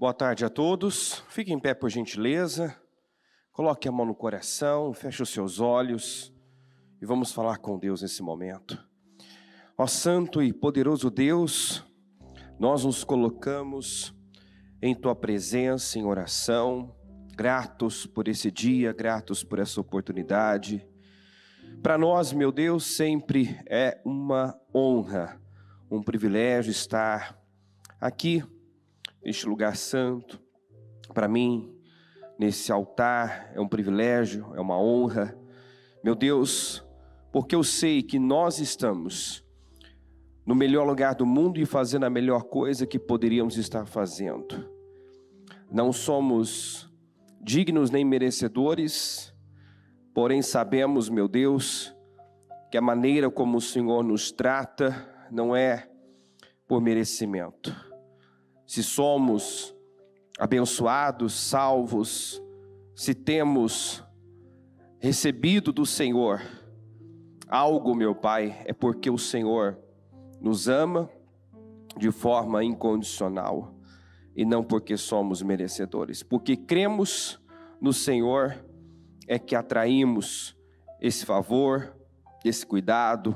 Boa tarde a todos. Fique em pé, por gentileza. Coloque a mão no coração, feche os seus olhos e vamos falar com Deus nesse momento. Ó Santo e poderoso Deus, nós nos colocamos em Tua presença, em oração, gratos por esse dia, gratos por essa oportunidade. Para nós, meu Deus, sempre é uma honra, um privilégio estar aqui, neste lugar santo. Para mim, nesse altar, é um privilégio, é uma honra, meu Deus, porque eu sei que nós estamos no melhor lugar do mundo e fazendo a melhor coisa que poderíamos estar fazendo. Não somos dignos nem merecedores, porém sabemos, meu Deus, que a maneira como o Senhor nos trata não é por merecimento. Se somos abençoados, salvos, se temos recebido do Senhor algo, meu Pai, é porque o Senhor nos ama de forma incondicional e não porque somos merecedores. Porque cremos no Senhor é que atraímos esse favor, esse cuidado,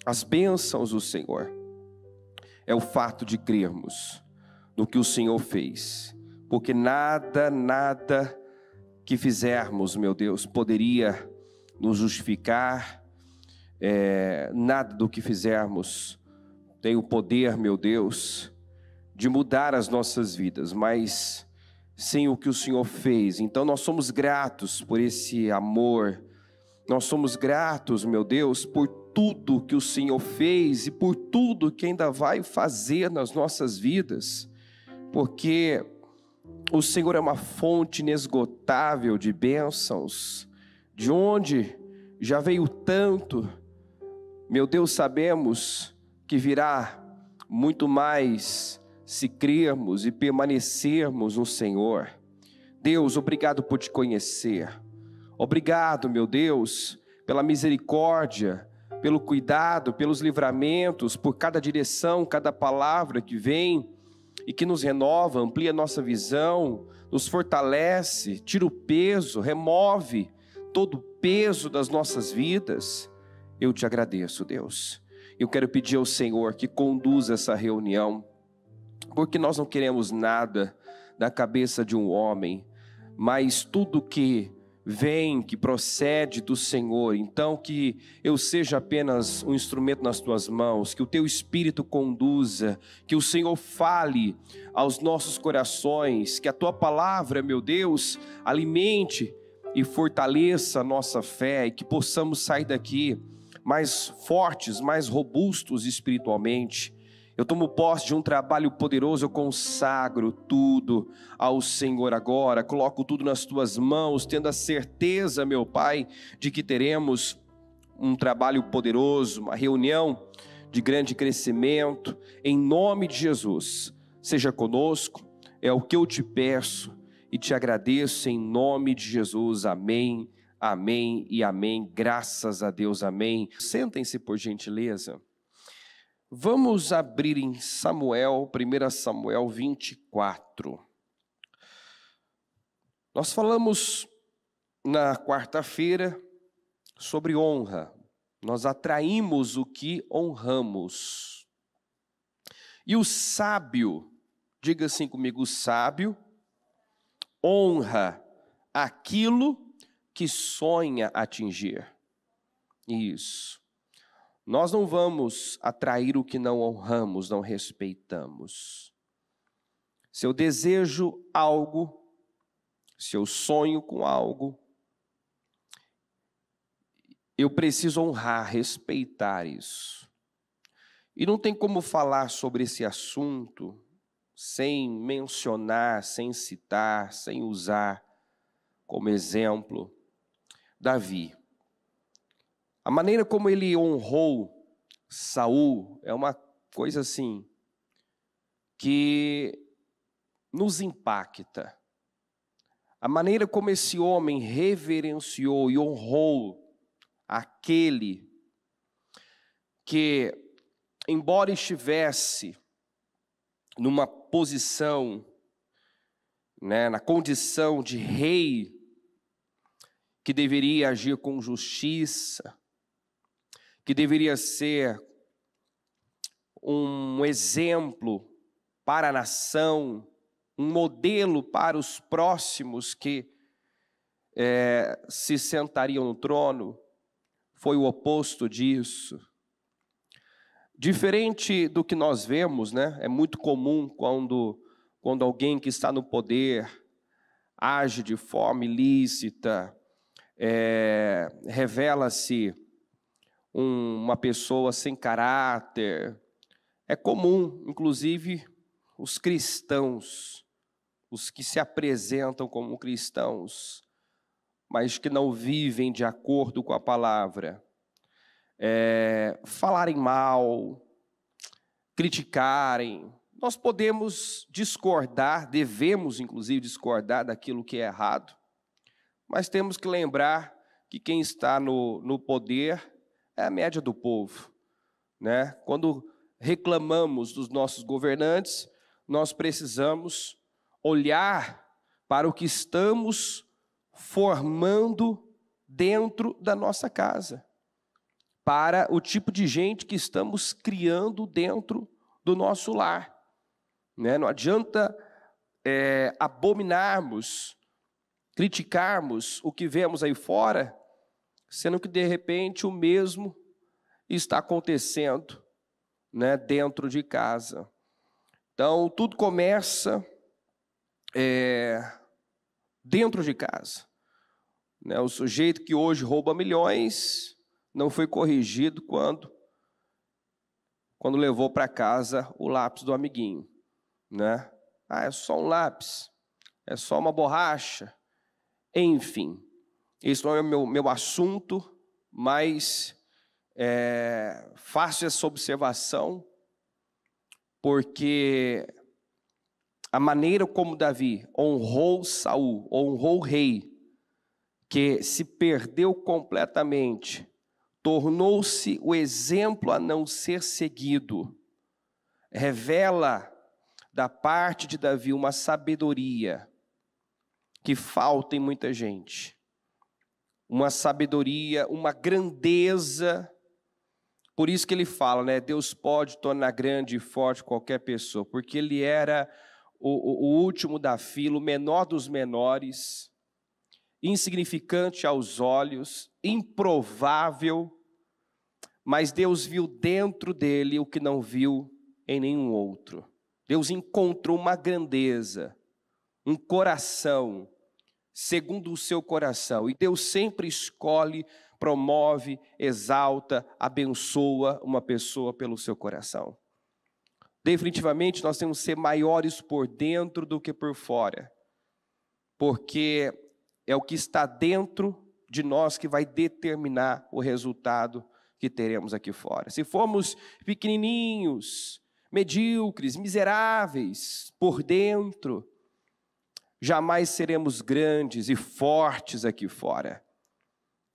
as bênçãos do Senhor. É o fato de crermos no que o Senhor fez, porque nada que fizermos, meu Deus, poderia nos justificar, nada do que fizermos tem o poder, meu Deus, de mudar as nossas vidas, mas sem o que o Senhor fez. Então nós somos gratos por esse amor, nós somos gratos, meu Deus, por tudo que o Senhor fez e por tudo que ainda vai fazer nas nossas vidas, porque o Senhor é uma fonte inesgotável de bênçãos, de onde já veio tanto. Meu Deus, sabemos que virá muito mais se crermos e permanecermos no Senhor. Deus, obrigado por te conhecer. Obrigado, meu Deus, pela misericórdia, pelo cuidado, pelos livramentos, por cada direção, cada palavra que vem e que nos renova, amplia nossa visão, nos fortalece, tira o peso, remove todo o peso das nossas vidas. Eu te agradeço, Deus. Eu quero pedir ao Senhor que conduza essa reunião, porque nós não queremos nada da cabeça de um homem, mas tudo que vem, que procede do Senhor. Então que eu seja apenas um instrumento nas tuas mãos, que o teu Espírito conduza, que o Senhor fale aos nossos corações, que a tua palavra, meu Deus, alimente e fortaleça a nossa fé, e que possamos sair daqui mais fortes, mais robustos espiritualmente. Eu tomo posse de um trabalho poderoso, eu consagro tudo ao Senhor agora, coloco tudo nas tuas mãos, tendo a certeza, meu Pai, de que teremos um trabalho poderoso, uma reunião de grande crescimento, em nome de Jesus. Seja conosco, é o que eu te peço e te agradeço em nome de Jesus, amém, amém e amém, graças a Deus, amém. Sentem-se por gentileza. Vamos abrir em Samuel, 1 Samuel 24. Nós falamos na quarta-feira sobre honra. Nós atraímos o que honramos. E o sábio, diga assim comigo, o sábio honra aquilo que sonha atingir. Isso. Nós não vamos atrair o que não honramos, não respeitamos. Se eu desejo algo, se eu sonho com algo, eu preciso honrar, respeitar isso. E não tem como falar sobre esse assunto sem mencionar, sem citar, sem usar como exemplo Davi. A maneira como ele honrou Saul é uma coisa assim que nos impacta. A maneira como esse homem reverenciou e honrou aquele que, embora estivesse numa posição né, na condição de rei, que deveria agir com justiça, que deveria ser um exemplo para a nação, um modelo para os próximos que se sentariam no trono, foi o oposto disso. Diferente do que nós vemos, né? É muito comum quando alguém que está no poder age de forma ilícita, revela-se uma pessoa sem caráter. É comum, inclusive, os cristãos, os que se apresentam como cristãos, mas que não vivem de acordo com a palavra, falarem mal, criticarem. Nós podemos discordar, devemos inclusive discordar daquilo que é errado, mas temos que lembrar que quem está no poder é a média do povo, né? Quando reclamamos dos nossos governantes, nós precisamos olhar para o que estamos formando dentro da nossa casa, para o tipo de gente que estamos criando dentro do nosso lar, né? Não adianta abominarmos, criticarmos o que vemos aí fora, sendo que de repente o mesmo está acontecendo, né, dentro de casa. Então tudo começa dentro de casa, né? O sujeito que hoje rouba milhões não foi corrigido quando levou para casa o lápis do amiguinho, né? É só um lápis, é só uma borracha, enfim. Esse não é o meu assunto, mas faço essa observação porque a maneira como Davi honrou Saul, honrou o rei, que se perdeu completamente, tornou-se o exemplo a não ser seguido, revela da parte de Davi uma sabedoria que falta em muita gente, uma sabedoria, uma grandeza. Por isso que ele fala, né? Deus pode tornar grande e forte qualquer pessoa, porque ele era o último da fila, o menor dos menores, insignificante aos olhos, improvável, mas Deus viu dentro dele o que não viu em nenhum outro. Deus encontrou uma grandeza, um coração segundo o seu coração, e Deus sempre escolhe, promove, exalta, abençoa uma pessoa pelo seu coração. Definitivamente nós temos que ser maiores por dentro do que por fora, porque é o que está dentro de nós que vai determinar o resultado que teremos aqui fora. Se formos pequenininhos, medíocres, miseráveis por dentro, jamais seremos grandes e fortes aqui fora.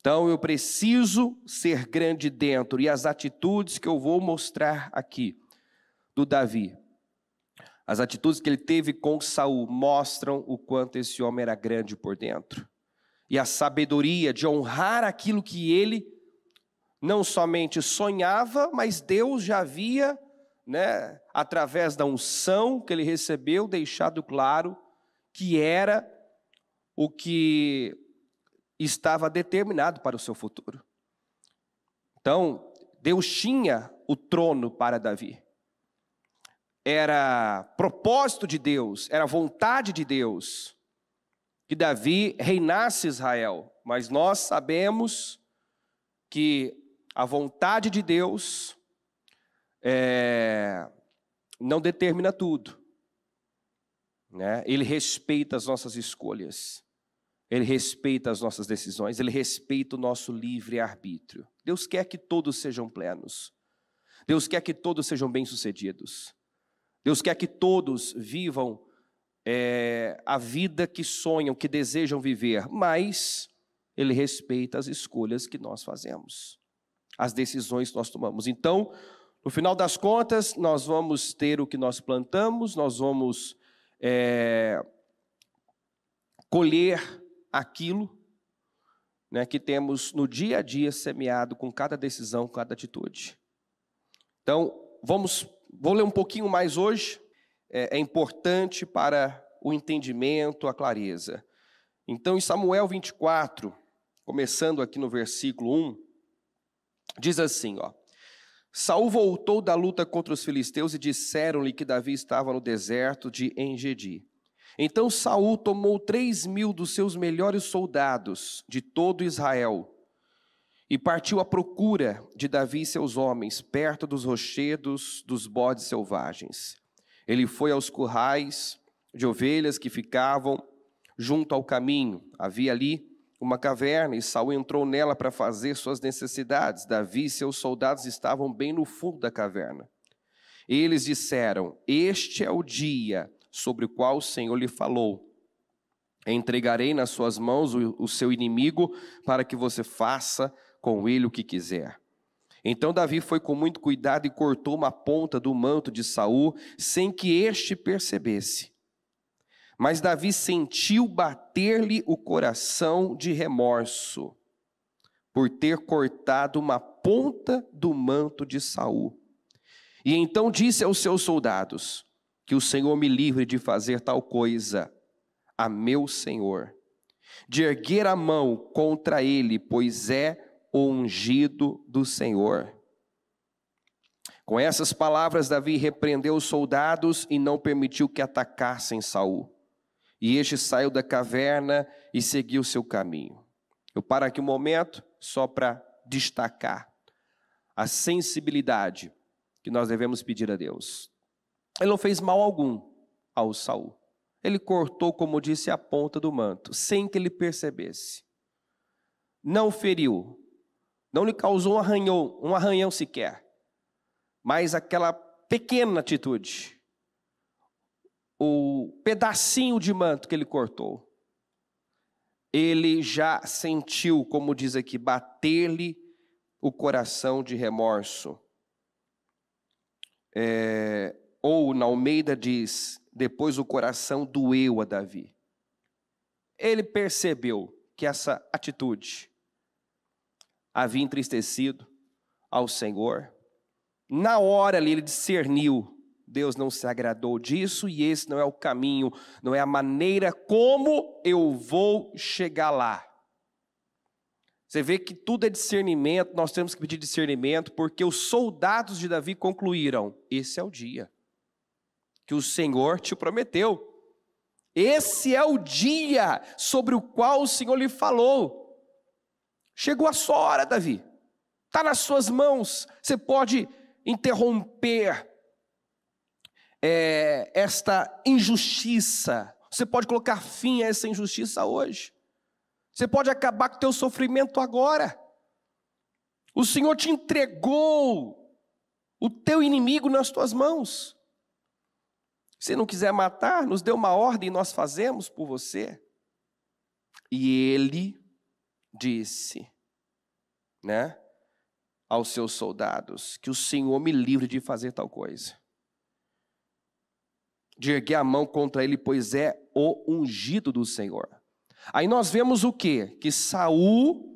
Então eu preciso ser grande dentro, e as atitudes que eu vou mostrar aqui do Davi, as atitudes que ele teve com Saul, mostram o quanto esse homem era grande por dentro. E a sabedoria de honrar aquilo que ele não somente sonhava, mas Deus já havia, né, através da unção que ele recebeu, deixado claro que era o que estava determinado para o seu futuro. Então, Deus tinha o trono para Davi. Era propósito de Deus, era vontade de Deus que Davi reinasse Israel. Mas nós sabemos que a vontade de Deus não determina tudo, né? Ele respeita as nossas escolhas, ele respeita as nossas decisões, ele respeita o nosso livre-arbítrio. Deus quer que todos sejam plenos, Deus quer que todos sejam bem-sucedidos, Deus quer que todos vivam a vida que sonham, que desejam viver, mas ele respeita as escolhas que nós fazemos, as decisões que nós tomamos. Então, no final das contas, nós vamos ter o que nós plantamos, nós vamos colher aquilo, né, que temos no dia a dia semeado com cada decisão, cada atitude. Então, vou ler um pouquinho mais hoje, é importante para o entendimento, a clareza. Então, em Samuel 24, começando aqui no versículo 1, diz assim, ó: Saul voltou da luta contra os filisteus e disseram-lhe que Davi estava no deserto de En-Gedi. Então Saul tomou 3.000 dos seus melhores soldados de todo Israel e partiu à procura de Davi e seus homens, perto dos rochedos dos bodes selvagens. Ele foi aos currais de ovelhas que ficavam junto ao caminho. Havia ali uma caverna e Saul entrou nela para fazer suas necessidades. Davi e seus soldados estavam bem no fundo da caverna. Eles disseram: Este é o dia sobre o qual o Senhor lhe falou. Entregarei nas suas mãos o seu inimigo para que você faça com ele o que quiser. Então Davi foi com muito cuidado e cortou uma ponta do manto de Saul, sem que este percebesse. Mas Davi sentiu bater-lhe o coração de remorso, por ter cortado uma ponta do manto de Saul. E então disse aos seus soldados: Que o Senhor me livre de fazer tal coisa a meu senhor, de erguer a mão contra ele, pois é o ungido do Senhor. Com essas palavras, Davi repreendeu os soldados e não permitiu que atacassem Saul. E este saiu da caverna e seguiu seu caminho. Eu paro aqui um momento só para destacar a sensibilidade que nós devemos pedir a Deus. Ele não fez mal algum ao Saul. Ele cortou, como disse, a ponta do manto, sem que ele percebesse. Não feriu, não lhe causou um arranhão sequer. Mas aquela pequena atitude, o pedacinho de manto que ele cortou, ele já sentiu, como diz aqui, bater-lhe o coração de remorso. Ou na Almeida diz: depois o coração doeu a Davi. Ele percebeu que essa atitude havia entristecido ao Senhor. Na hora ali ele discerniu: Deus não se agradou disso e esse não é o caminho, não é a maneira como eu vou chegar lá. Você vê que tudo é discernimento, nós temos que pedir discernimento, porque os soldados de Davi concluíram: esse é o dia que o Senhor te prometeu. Esse é o dia sobre o qual o Senhor lhe falou. Chegou a sua hora, Davi. Está nas suas mãos. Você pode interromper esta injustiça. Você pode colocar fim a essa injustiça hoje. Você pode acabar com o teu sofrimento agora. O Senhor te entregou o teu inimigo nas tuas mãos. Se não quiser matar, nos dê uma ordem e nós fazemos por você. E ele disse, né, aos seus soldados: que o Senhor me livre de fazer tal coisa, de erguer a mão contra ele, pois é o ungido do Senhor. Aí nós vemos o quê? Que Saul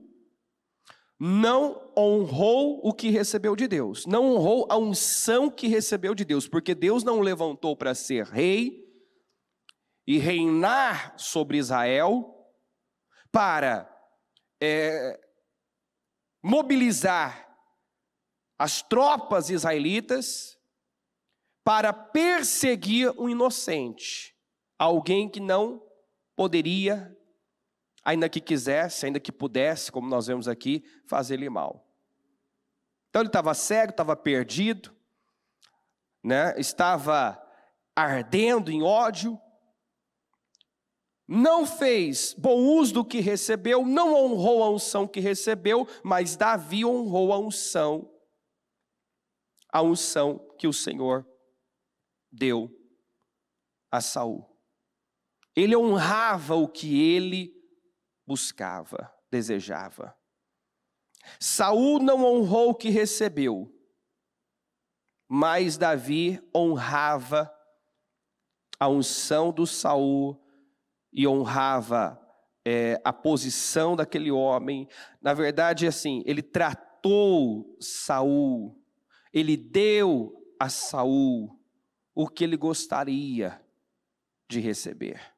não honrou o que recebeu de Deus, não honrou a unção que recebeu de Deus, porque Deus não o levantou para ser rei e reinar sobre Israel, para mobilizar as tropas israelitas, para perseguir um inocente, alguém que não poderia, ainda que quisesse, ainda que pudesse, como nós vemos aqui, fazer-lhe mal. Então ele estava cego, estava perdido, né? Estava ardendo em ódio, não fez bom uso do que recebeu, não honrou a unção que recebeu, mas Davi honrou a unção que o Senhor deu a Saul. Ele honrava o que ele buscava, desejava. Saul não honrou o que recebeu, mas Davi honrava a unção do Saul e honrava a posição daquele homem. Na verdade, assim, ele tratou Saul, ele deu a Saul o que ele gostaria de receber,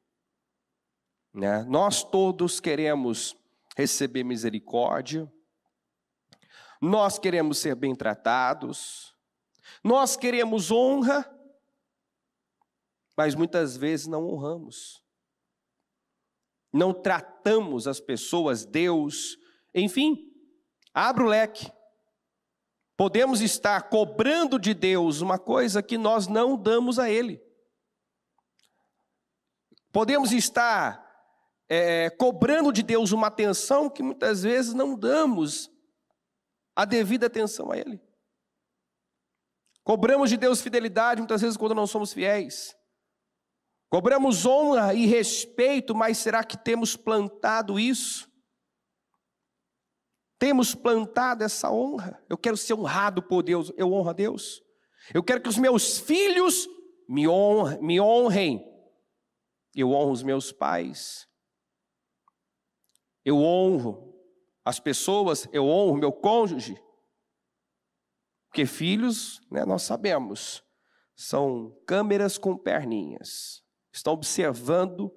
né? Nós todos queremos receber misericórdia, nós queremos ser bem tratados, nós queremos honra, mas muitas vezes não honramos, não tratamos as pessoas, Deus, enfim, abre o leque. Podemos estar cobrando de Deus uma coisa que nós não damos a Ele. Podemos estar cobrando de Deus uma atenção que muitas vezes não damos a devida atenção a Ele. Cobramos de Deus fidelidade muitas vezes quando não somos fiéis. Cobramos honra e respeito, mas será que temos plantado isso? Temos plantado essa honra? Eu quero ser honrado por Deus, eu honro a Deus. Eu quero que os meus filhos me honrem. Eu honro os meus pais. Eu honro as pessoas, eu honro meu cônjuge. Porque filhos, né, nós sabemos, são câmeras com perninhas. Estão observando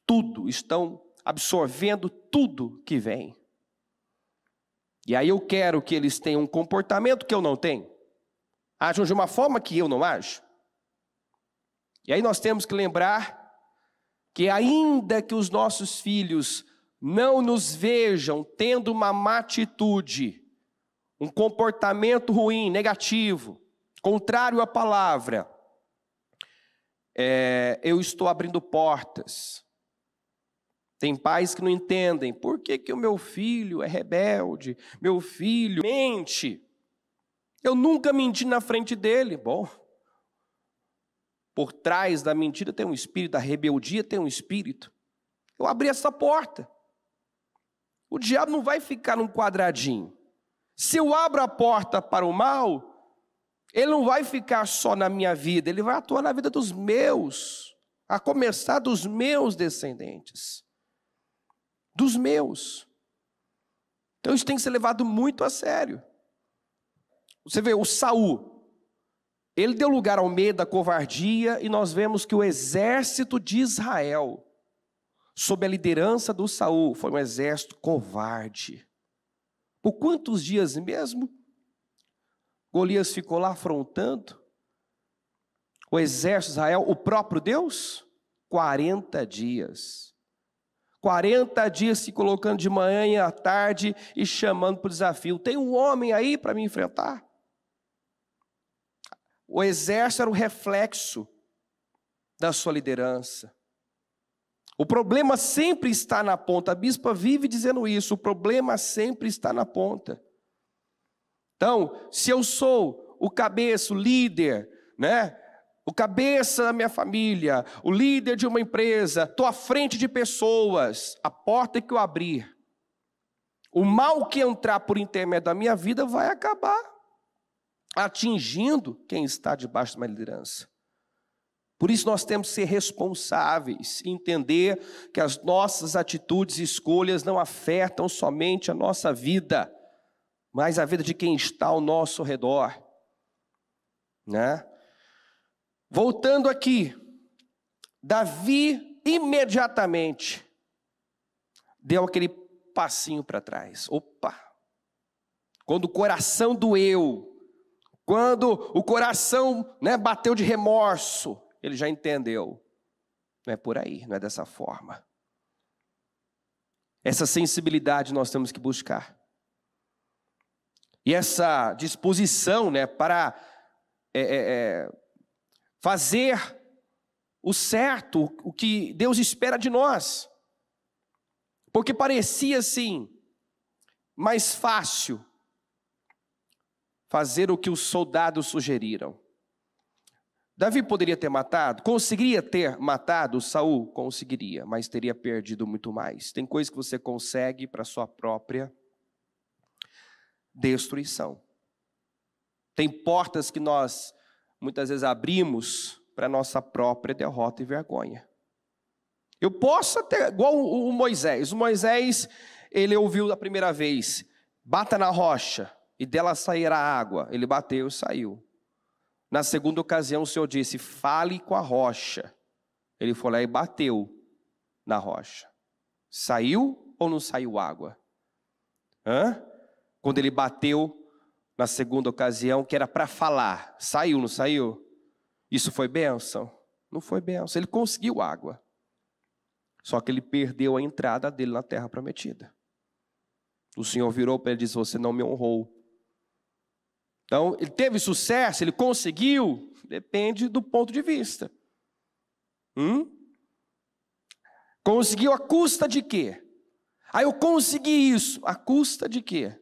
tudo, estão absorvendo tudo que vem. E aí eu quero que eles tenham um comportamento que eu não tenho. Ajam de uma forma que eu não ajo. E aí nós temos que lembrar que ainda que os nossos filhos não nos vejam tendo uma má atitude, um comportamento ruim, negativo, contrário à palavra, eu estou abrindo portas. Tem pais que não entendem, por que o meu filho é rebelde, meu filho mente? Eu nunca menti na frente dele. Bom, por trás da mentira tem um espírito, da rebeldia tem um espírito. Eu abri essa porta. O diabo não vai ficar num quadradinho. Se eu abro a porta para o mal, ele não vai ficar só na minha vida, ele vai atuar na vida dos meus, a começar dos meus descendentes. Dos meus. Então isso tem que ser levado muito a sério. Você vê, o Saul, ele deu lugar ao medo, à covardia, e nós vemos que o exército de Israel, sob a liderança do Saul, foi um exército covarde. Por quantos dias mesmo Golias ficou lá afrontando o exército de Israel, o próprio Deus? 40 dias. 40 dias se colocando de manhã e à tarde e chamando para o desafio. Tem um homem aí para me enfrentar? O exército era o reflexo da sua liderança. O problema sempre está na ponta. A bispa vive dizendo isso. O problema sempre está na ponta. Então, se eu sou o cabeça, o líder, né? O cabeça da minha família, o líder de uma empresa, estou à frente de pessoas, a porta que eu abrir, o mal que entrar por intermédio da minha vida vai acabar atingindo quem está debaixo de uma liderança. Por isso nós temos que ser responsáveis, entender que as nossas atitudes e escolhas não afetam somente a nossa vida, mas a vida de quem está ao nosso redor, né? Voltando aqui, Davi imediatamente deu aquele passinho para trás. Opa! Quando o coração doeu, quando o coração, né, bateu de remorso, ele já entendeu. Não é por aí, não é dessa forma. Essa sensibilidade nós temos que buscar. E essa disposição, né, para fazer o certo, o que Deus espera de nós. Porque parecia assim, mais fácil fazer o que os soldados sugeriram. Davi poderia ter matado? Conseguiria ter matado Saul? Conseguiria, mas teria perdido muito mais. Tem coisas que você consegue para a sua própria destruição. Tem portas que nós muitas vezes abrimos para a nossa própria derrota e vergonha. Eu posso até, igual o Moisés. O Moisés, ele ouviu a primeira vez, bata na rocha e dela sairá água. Ele bateu e saiu. Na segunda ocasião o Senhor disse, fale com a rocha. Ele foi lá e bateu na rocha. Saiu ou não saiu água? Quando ele bateu na segunda ocasião, que era para falar, saiu, não saiu? Isso foi bênção? Não foi bênção, ele conseguiu água. Só que ele perdeu a entrada dele na terra prometida. O Senhor virou para ele e disse, você não me honrou. Então, ele teve sucesso, ele conseguiu, depende do ponto de vista. Conseguiu à custa de quê? Eu consegui isso, à custa de quê?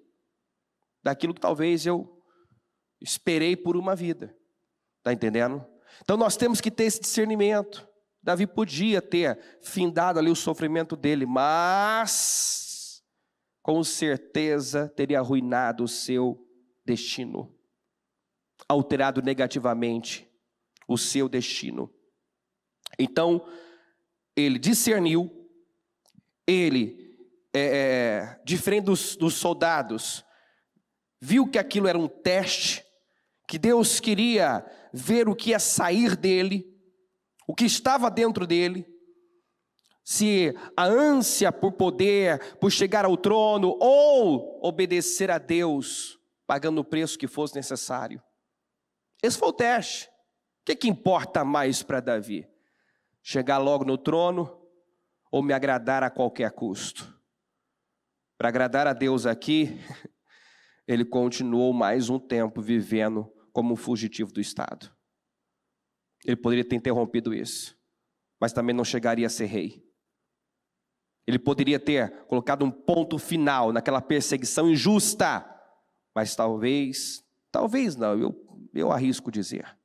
Daquilo que talvez eu esperei por uma vida. Está entendendo? Então nós temos que ter esse discernimento. Davi podia ter findado ali o sofrimento dele, mas com certeza teria arruinado o seu destino, alterado negativamente o seu destino. Então, ele discerniu, ele, diferente dos soldados, viu que aquilo era um teste, que Deus queria ver o que ia sair dele, o que estava dentro dele, se a ânsia por poder, por chegar ao trono, ou obedecer a Deus, pagando o preço que fosse necessário. Esse foi o teste. O que importa mais para Davi? Chegar logo no trono, ou me agradar a qualquer custo? Para agradar a Deus aqui, ele continuou mais um tempo vivendo como um fugitivo do Estado. Ele poderia ter interrompido isso, mas também não chegaria a ser rei. Ele poderia ter colocado um ponto final naquela perseguição injusta, mas talvez não, eu arrisco dizer,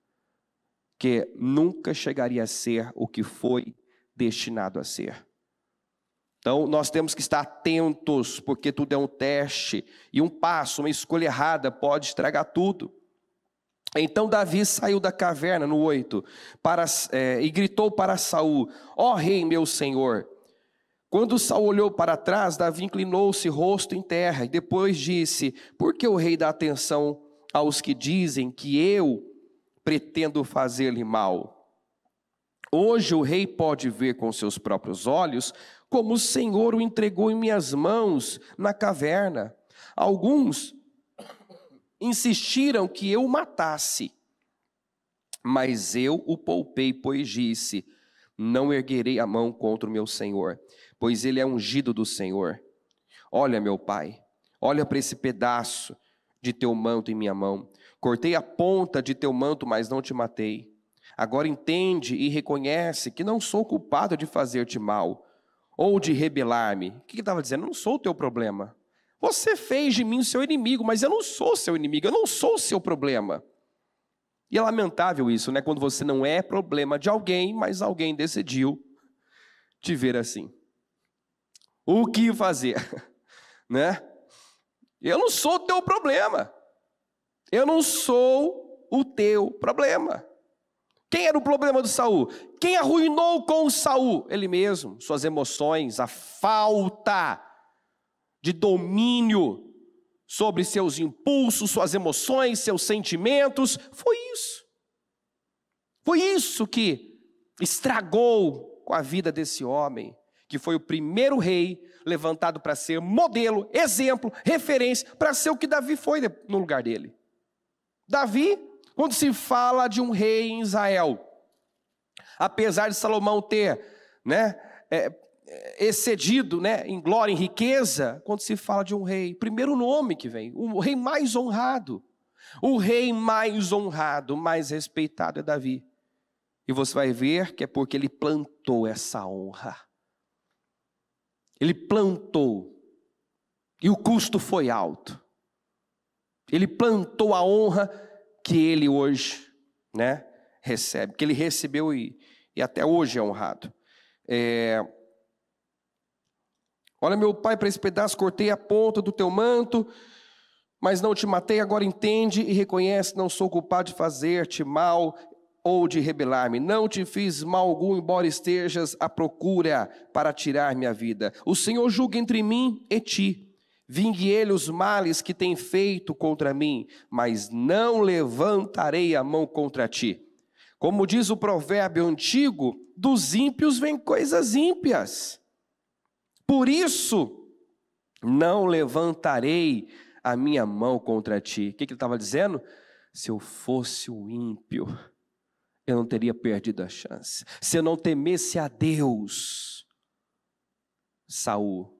que nunca chegaria a ser o que foi destinado a ser. Então nós temos que estar atentos, porque tudo é um teste, e um passo, uma escolha errada pode estragar tudo. Então Davi saiu da caverna, no 8, e gritou para Saul, ó rei meu senhor. Quando Saul olhou para trás, Davi inclinou-se rosto em terra, e depois disse, por que o rei dá atenção aos que dizem que eu pretendo fazer-lhe mal? Hoje o rei pode ver com seus próprios olhos, como o Senhor o entregou em minhas mãos na caverna. Alguns insistiram que eu o matasse, mas eu o poupei, pois disse, não erguerei a mão contra o meu Senhor, pois ele é ungido do Senhor. Olha, meu pai, olha para esse pedaço de teu manto em minha mão. Cortei a ponta de teu manto, mas não te matei. Agora entende e reconhece que não sou culpado de fazer-te mal, ou de rebelar-me. O que ele estava dizendo? Eu não sou o teu problema. Você fez de mim seu inimigo, mas eu não sou seu inimigo, eu não sou o seu problema. E é lamentável isso, né? Quando você não é problema de alguém, mas alguém decidiu te ver assim. O que fazer? Né? Eu não sou o teu problema. Eu não sou o teu problema. Quem era o problema do Saul? Quem arruinou com o Saul? Ele mesmo, suas emoções, a falta de domínio sobre seus impulsos, suas emoções, seus sentimentos. Foi isso. Foi isso que estragou com a vida desse homem, que foi o primeiro rei levantado para ser modelo, exemplo, referência, para ser o que Davi foi no lugar dele. Davi, quando se fala de um rei em Israel, apesar de Salomão ter, excedido, em glória, em riqueza, quando se fala de um rei, primeiro nome que vem, o rei mais honrado, mais respeitado é Davi. E você vai ver que é porque ele plantou essa honra. Ele plantou, e o custo foi alto. Ele plantou a honra que ele hoje, recebe, que ele recebeu e até hoje é honrado. Olha, meu pai, para esse pedaço cortei a ponta do teu manto, mas não te matei. Agora entende e reconhece, não sou culpado de fazer-te mal. ou de rebelar-me. Não te fiz mal algum, embora estejas à procura para tirar minha vida. O Senhor julga entre mim e ti. Vingue ele os males que tem feito contra mim, mas não levantarei a mão contra ti. Como diz o provérbio antigo, dos ímpios vêm coisas ímpias. Por isso, não levantarei a minha mão contra ti. O que ele estava dizendo? Se eu fosse o ímpio, eu não teria perdido a chance. Se eu não temesse a Deus, Saul,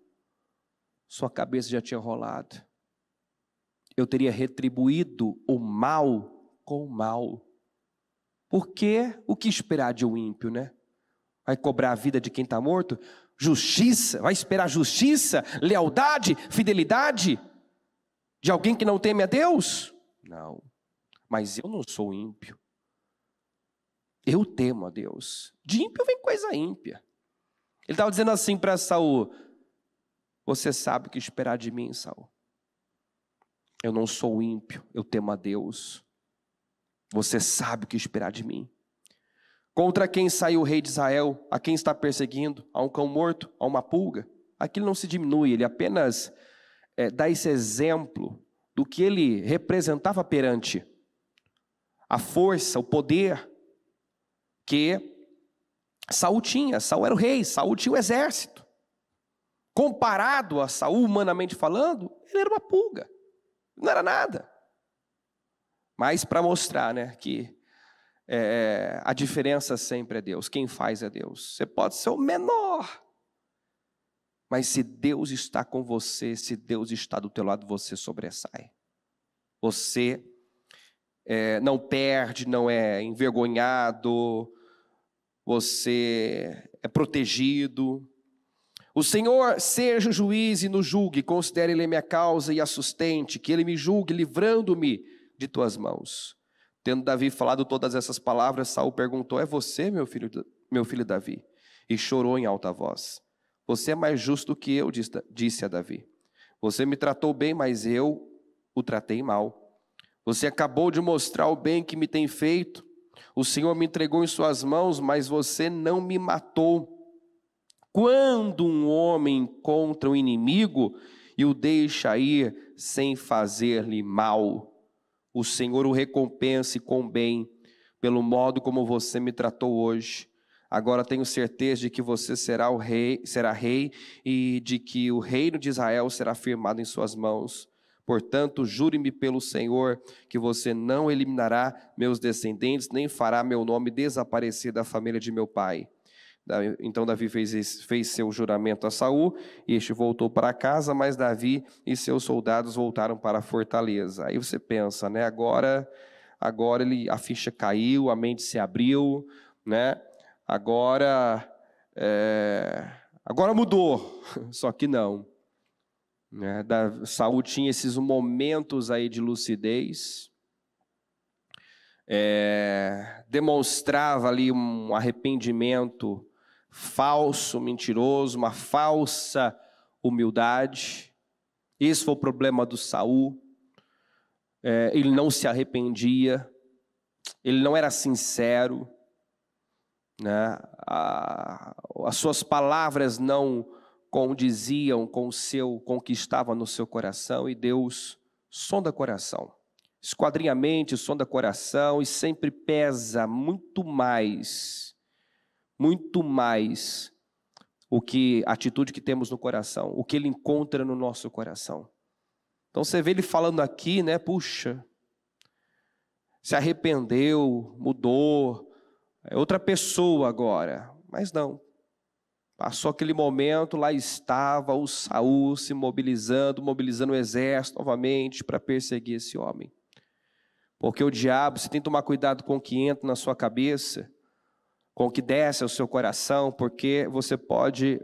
sua cabeça já tinha rolado. Eu teria retribuído o mal com o mal. Porque o que esperar de um ímpio, né? Vai cobrar a vida de quem está morto? Justiça? Vai esperar justiça, lealdade, fidelidade de alguém que não teme a Deus? Não. Mas eu não sou ímpio. Eu temo a Deus. De ímpio vem coisa ímpia. Ele estava dizendo assim para Saul: você sabe o que esperar de mim, Saul. Eu não sou ímpio, eu temo a Deus. Você sabe o que esperar de mim. Contra quem saiu o rei de Israel? A quem está perseguindo? A um cão morto? A uma pulga? Aquilo não se diminui, ele apenas dá esse exemplo do que ele representava perante a força, o poder que Saul tinha. Saul era o rei, Saul tinha o exército. Comparado a Saul, humanamente falando, ele era uma pulga, não era nada. Mas para mostrar, né, que a diferença sempre é Deus, quem faz é Deus. Você pode ser o menor, mas se Deus está com você, se Deus está do teu lado, você sobressai. Você não perde, não é envergonhado, você é protegido. O Senhor seja o juiz e nos julgue, considere Ele a minha causa e a sustente, que Ele me julgue, livrando-me de tuas mãos. Tendo Davi falado todas essas palavras, Saul perguntou: é você, meu filho Davi? E chorou em alta voz. Você é mais justo do que eu, disse a Davi. Você me tratou bem, mas eu o tratei mal. Você acabou de mostrar o bem que me tem feito. O Senhor me entregou em suas mãos, mas você não me matou. Quando um homem encontra um inimigo e o deixa ir sem fazer-lhe mal, o Senhor o recompense com bem, pelo modo como você me tratou hoje. Agora tenho certeza de que você será rei e de que o reino de Israel será firmado em suas mãos. Portanto, jure-me pelo Senhor que você não eliminará meus descendentes, nem fará meu nome desaparecer da família de meu pai. Então Davi fez seu juramento a Saul, e este voltou para casa, mas Davi e seus soldados voltaram para a fortaleza. Aí você pensa, né? Agora a ficha caiu, a mente se abriu, né? Agora mudou, só que não. Né? Saul tinha esses momentos aí de lucidez, demonstrava ali um arrependimento falso, mentiroso, uma falsa humildade. Esse foi o problema do Saul. Ele não se arrependia, ele não era sincero, né? As suas palavras não condiziam com o que estava no seu coração, e Deus sonda coração, esquadrinha a mente, sonda coração, e sempre pesa muito mais a atitude que temos no coração, o que Ele encontra no nosso coração. Então você vê ele falando aqui, né? Puxa, se arrependeu, mudou, é outra pessoa agora. Mas não. Passou aquele momento, lá estava o Saul se mobilizando o exército novamente para perseguir esse homem. Porque o diabo, você tem que tomar cuidado com o que entra na sua cabeça, com o que desce ao seu coração, porque você pode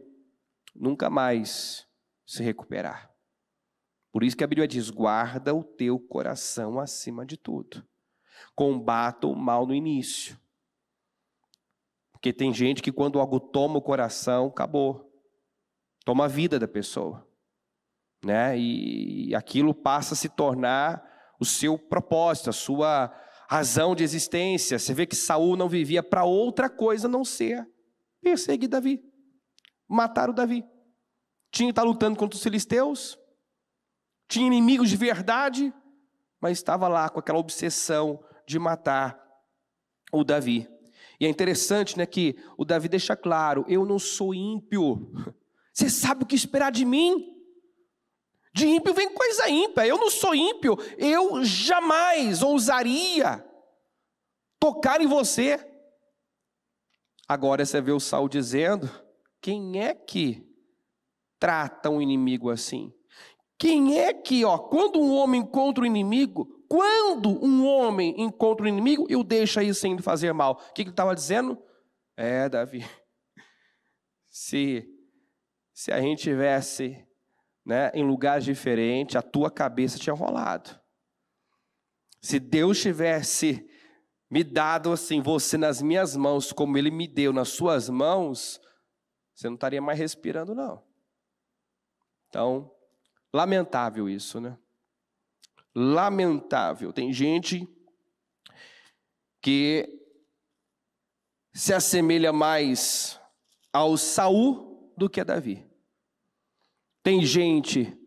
nunca mais se recuperar. Por isso que a Bíblia diz: guarda o teu coração acima de tudo. Combata o mal no início. Porque tem gente que quando algo toma o coração, acabou. Toma a vida da pessoa. Né? E aquilo passa a se tornar o seu propósito, a razão de existência. Você vê que Saul não vivia para outra coisa a não ser perseguir Davi, matar o Davi. Tinha que estar lutando contra os filisteus, tinha inimigos de verdade, mas estava lá com aquela obsessão de matar o Davi. E é interessante, né, que o Davi deixa claro: eu não sou ímpio. Você sabe o que esperar de mim? De ímpio vem coisa ímpia. Eu não sou ímpio. Eu jamais ousaria tocar em você. Agora você vê o Saul dizendo: quem é que trata um inimigo assim? Quem é que, quando um homem encontra um inimigo, e o deixa aí sem fazer mal? O que ele estava dizendo? Davi, se a gente tivesse, né, em lugares diferentes, a tua cabeça tinha rolado. Se Deus tivesse me dado assim, você nas minhas mãos, como Ele me deu nas suas mãos, você não estaria mais respirando, não. Então, lamentável isso, né? Lamentável. Tem gente que se assemelha mais ao Saul do que a Davi. Tem gente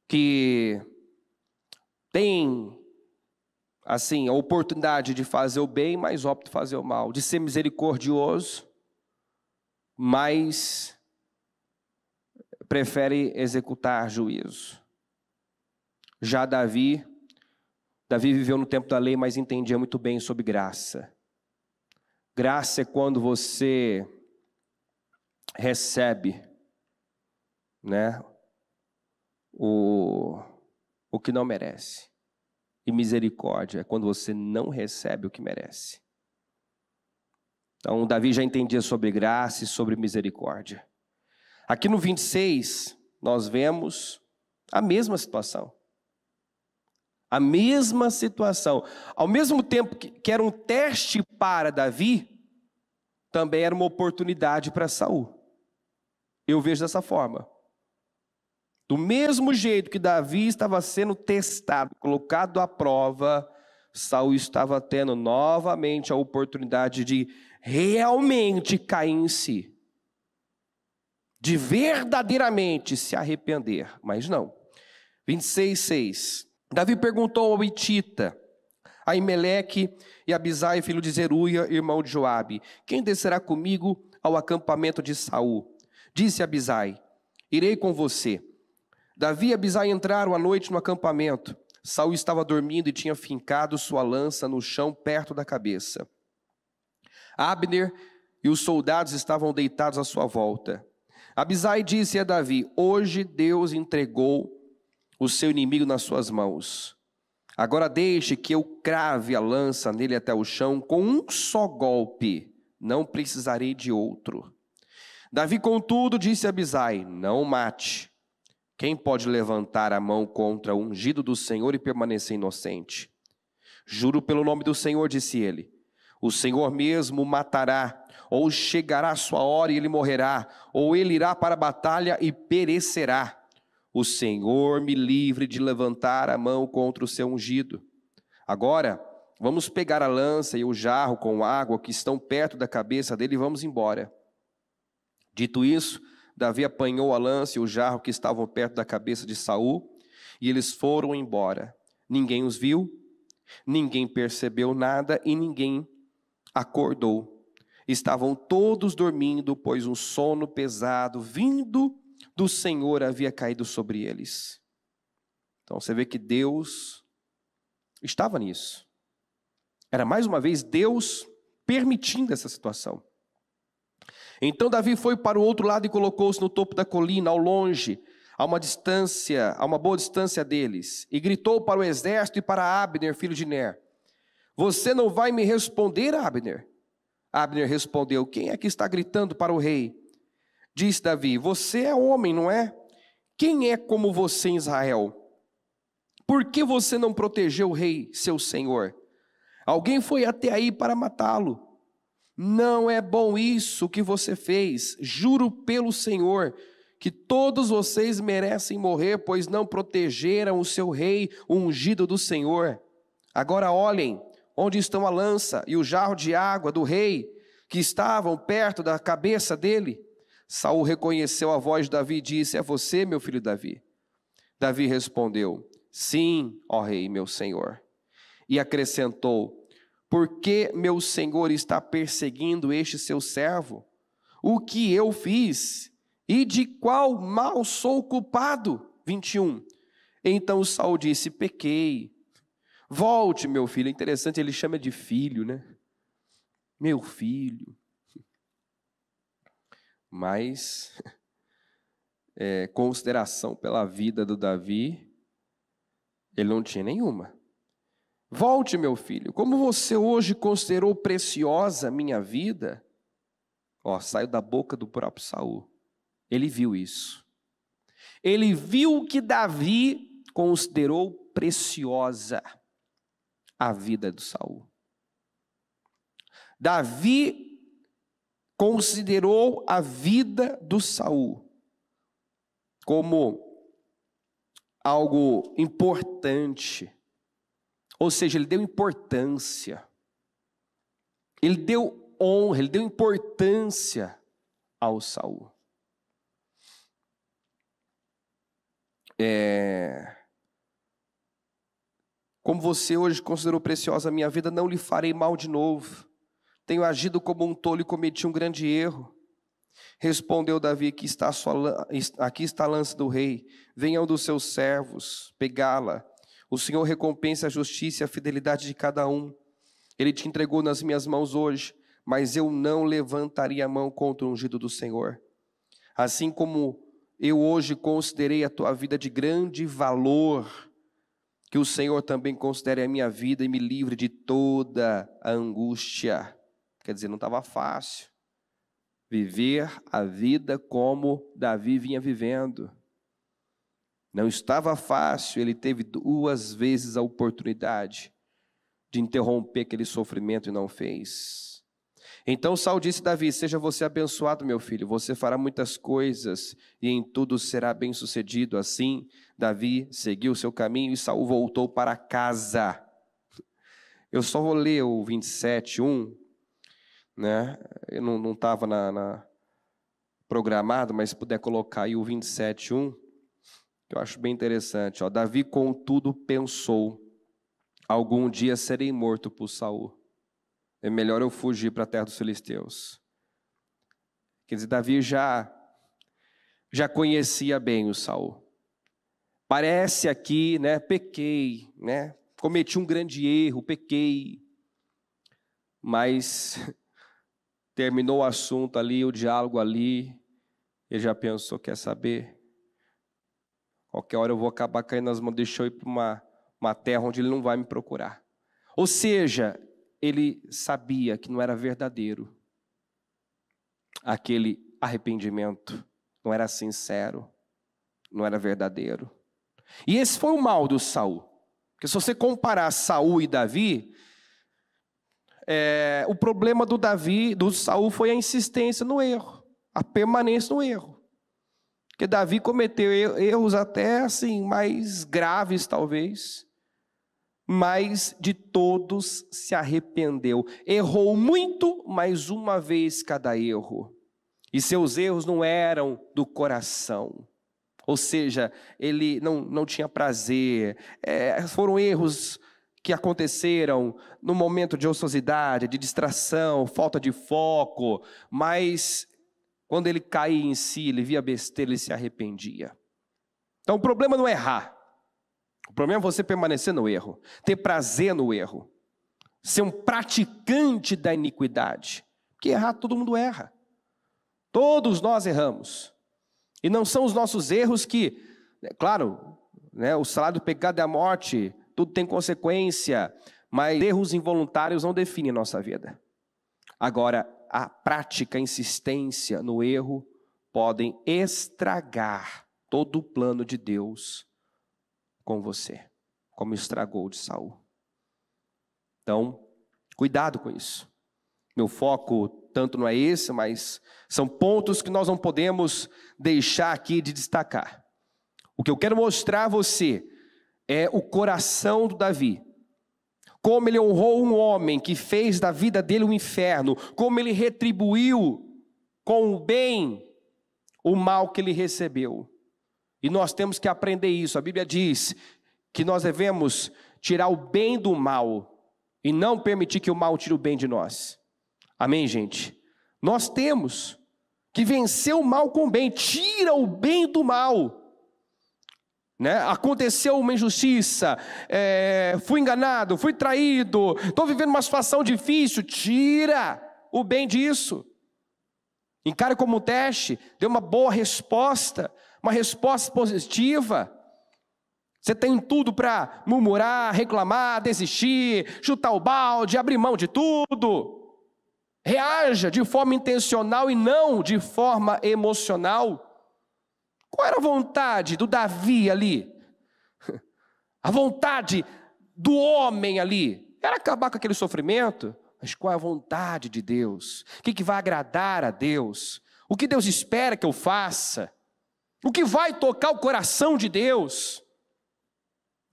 que tem, assim, a oportunidade de fazer o bem, mas opta por fazer o mal, de ser misericordioso, mas prefere executar juízo. Já Davi viveu no tempo da lei, mas entendia muito bem sobre graça. Graça é quando você recebe, né, o que não merece. E misericórdia é quando você não recebe o que merece. Então, Davi já entendia sobre graça e sobre misericórdia. Aqui no 26, nós vemos a mesma situação. A mesma situação. Ao mesmo tempo que era um teste para Davi, também era uma oportunidade para Saul. Eu vejo dessa forma. Do mesmo jeito que Davi estava sendo testado, colocado à prova, Saul estava tendo novamente a oportunidade de realmente cair em si. De verdadeiramente se arrepender. Mas não. 26:6. Davi perguntou ao Hitita, Aimeleque e Abisai, filho de Zeruia, irmão de Joabe: quem descerá comigo ao acampamento de Saul? Disse Abisai: irei com você. Davi e Abisai entraram à noite no acampamento. Saul estava dormindo e tinha fincado sua lança no chão perto da cabeça. Abner e os soldados estavam deitados à sua volta. Abisai disse a Davi: hoje Deus entregou o seu inimigo nas suas mãos. Agora deixe que eu crave a lança nele até o chão com um só golpe. Não precisarei de outro. Davi, contudo, disse a Abisai: não mate. Quem pode levantar a mão contra o ungido do Senhor e permanecer inocente? Juro pelo nome do Senhor, disse ele, o Senhor mesmo o matará, ou chegará a sua hora e ele morrerá, ou ele irá para a batalha e perecerá. O Senhor me livre de levantar a mão contra o seu ungido. Agora, vamos pegar a lança e o jarro com água que estão perto da cabeça dele e vamos embora. Dito isso, Davi apanhou a lança e o jarro que estavam perto da cabeça de Saul, e eles foram embora. Ninguém os viu, ninguém percebeu nada e ninguém acordou. Estavam todos dormindo, pois um sono pesado vindo do Senhor havia caído sobre eles. Então você vê que Deus estava nisso. Era mais uma vez Deus permitindo essa situação. Então Davi foi para o outro lado e colocou-se no topo da colina, ao longe, a uma boa distância deles, e gritou para o exército e para Abner, filho de Ner: você não vai me responder, Abner? Abner respondeu: quem é que está gritando para o rei? Disse Davi: você é homem, não é? Quem é como você em Israel? Por que você não protegeu o rei, seu senhor? Alguém foi até aí para matá-lo. Não é bom isso que você fez. Juro pelo Senhor que todos vocês merecem morrer, pois não protegeram o seu rei, o ungido do Senhor. Agora olhem, onde estão a lança e o jarro de água do rei, que estavam perto da cabeça dele? Saul reconheceu a voz de Davi e disse: é você, meu filho Davi? Davi respondeu: sim, ó rei, meu senhor. E acrescentou: por que meu senhor está perseguindo este seu servo? O que eu fiz? E de qual mal sou culpado? 21. Então Saul disse: pequei. Volte, meu filho. Interessante, ele chama de filho, né? Meu filho. Mas consideração pela vida do Davi, ele não tinha nenhuma. Volte, meu filho. Como você hoje considerou preciosa a minha vida? Saiu da boca do próprio Saul. Ele viu isso. Ele viu que Davi considerou preciosa a vida do Saul. Davi considerou a vida do Saul como algo importante. Ou seja, ele deu importância. Ele deu honra, ele deu importância ao Saul. Como você hoje considerou preciosa a minha vida, não lhe farei mal de novo. Tenho agido como um tolo e cometi um grande erro. Respondeu Davi: aqui está a lança do rei. Venham dos seus servos pegá-la. O Senhor recompensa a justiça e a fidelidade de cada um. Ele te entregou nas minhas mãos hoje, mas eu não levantaria a mão contra o ungido do Senhor. Assim como eu hoje considerei a tua vida de grande valor, que o Senhor também considere a minha vida e me livre de toda a angústia. Quer dizer, não estava fácil viver a vida como Davi vinha vivendo. Não estava fácil, ele teve 2 vezes a oportunidade de interromper aquele sofrimento e não fez. Então Saul disse a Davi: seja você abençoado, meu filho, você fará muitas coisas e em tudo será bem-sucedido. Assim, Davi seguiu o seu caminho e Saul voltou para casa. Eu só vou ler o 27:1, né? Eu não estava programado, mas se puder colocar aí o 27:1, que eu acho bem interessante. Davi, contudo, pensou: algum dia serei morto por Saul. É melhor eu fugir para a terra dos filisteus. Quer dizer, Davi já conhecia bem o Saul. Parece aqui, né, pequei, né, cometi um grande erro, pequei. Mas terminou o assunto ali, o diálogo ali, ele já pensou: quer saber? Qualquer hora eu vou acabar caindo nas mãos, deixa eu ir para uma terra onde ele não vai me procurar. Ou seja, ele sabia que não era verdadeiro aquele arrependimento, não era sincero, não era verdadeiro. E esse foi o mal do Saul. Porque se você comparar Saul e Davi, o problema do Saul foi a insistência no erro, a permanência no erro. Porque Davi cometeu erros até assim mais graves talvez, mas de todos se arrependeu. Errou muito, mas uma vez cada erro. E seus erros não eram do coração. Ou seja, ele não tinha prazer. Foram erros que aconteceram no momento de ociosidade, de distração, falta de foco. Mas quando ele caía em si, ele via besteira, ele se arrependia. Então o problema não é errar. O problema é você permanecer no erro, ter prazer no erro, ser um praticante da iniquidade. Porque errar, todo mundo erra. Todos nós erramos. E não são os nossos erros que, claro, né, o salário do pecado é a morte, tudo tem consequência, mas erros involuntários não definem a nossa vida. Agora, a prática, a insistência no erro podem estragar todo o plano de Deus com você, como estragou o de Saul. Então, cuidado com isso. Meu foco tanto não é esse, mas são pontos que nós não podemos deixar aqui de destacar. O que eu quero mostrar a você é o coração do Davi. como ele honrou um homem que fez da vida dele um inferno, como ele retribuiu com o bem o mal que ele recebeu. E nós temos que aprender isso. A Bíblia diz que nós devemos tirar o bem do mal e não permitir que o mal tire o bem de nós. Amém, gente? Nós temos que vencer o mal com o bem. Tira o bem do mal. Né? Aconteceu uma injustiça, fui enganado, fui traído, estou vivendo uma situação difícil. Tira o bem disso. Encare como um teste, dê uma boa resposta, uma resposta positiva. Você tem tudo para murmurar, reclamar, desistir, chutar o balde, abrir mão de tudo. Reaja de forma intencional e não de forma emocional. Qual era a vontade do Davi ali? A vontade do homem ali era acabar com aquele sofrimento. Mas qual é a vontade de Deus? O que vai agradar a Deus? O que Deus espera que eu faça? O que vai tocar o coração de Deus?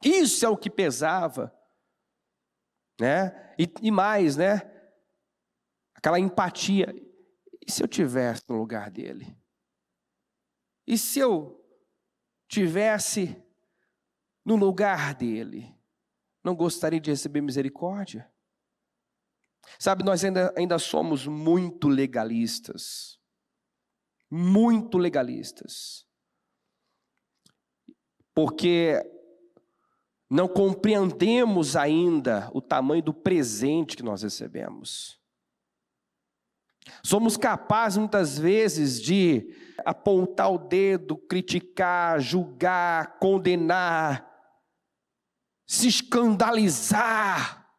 Isso é o que pesava, né? E mais, né? Aquela empatia. E se eu tivesse no lugar dele? E se eu tivesse no lugar dele? Não gostaria de receber misericórdia? Sabe, nós ainda somos muito legalistas. Muito legalistas. Porque não compreendemos ainda o tamanho do presente que nós recebemos. Somos capazes muitas vezes de apontar o dedo, criticar, julgar, condenar, se escandalizar,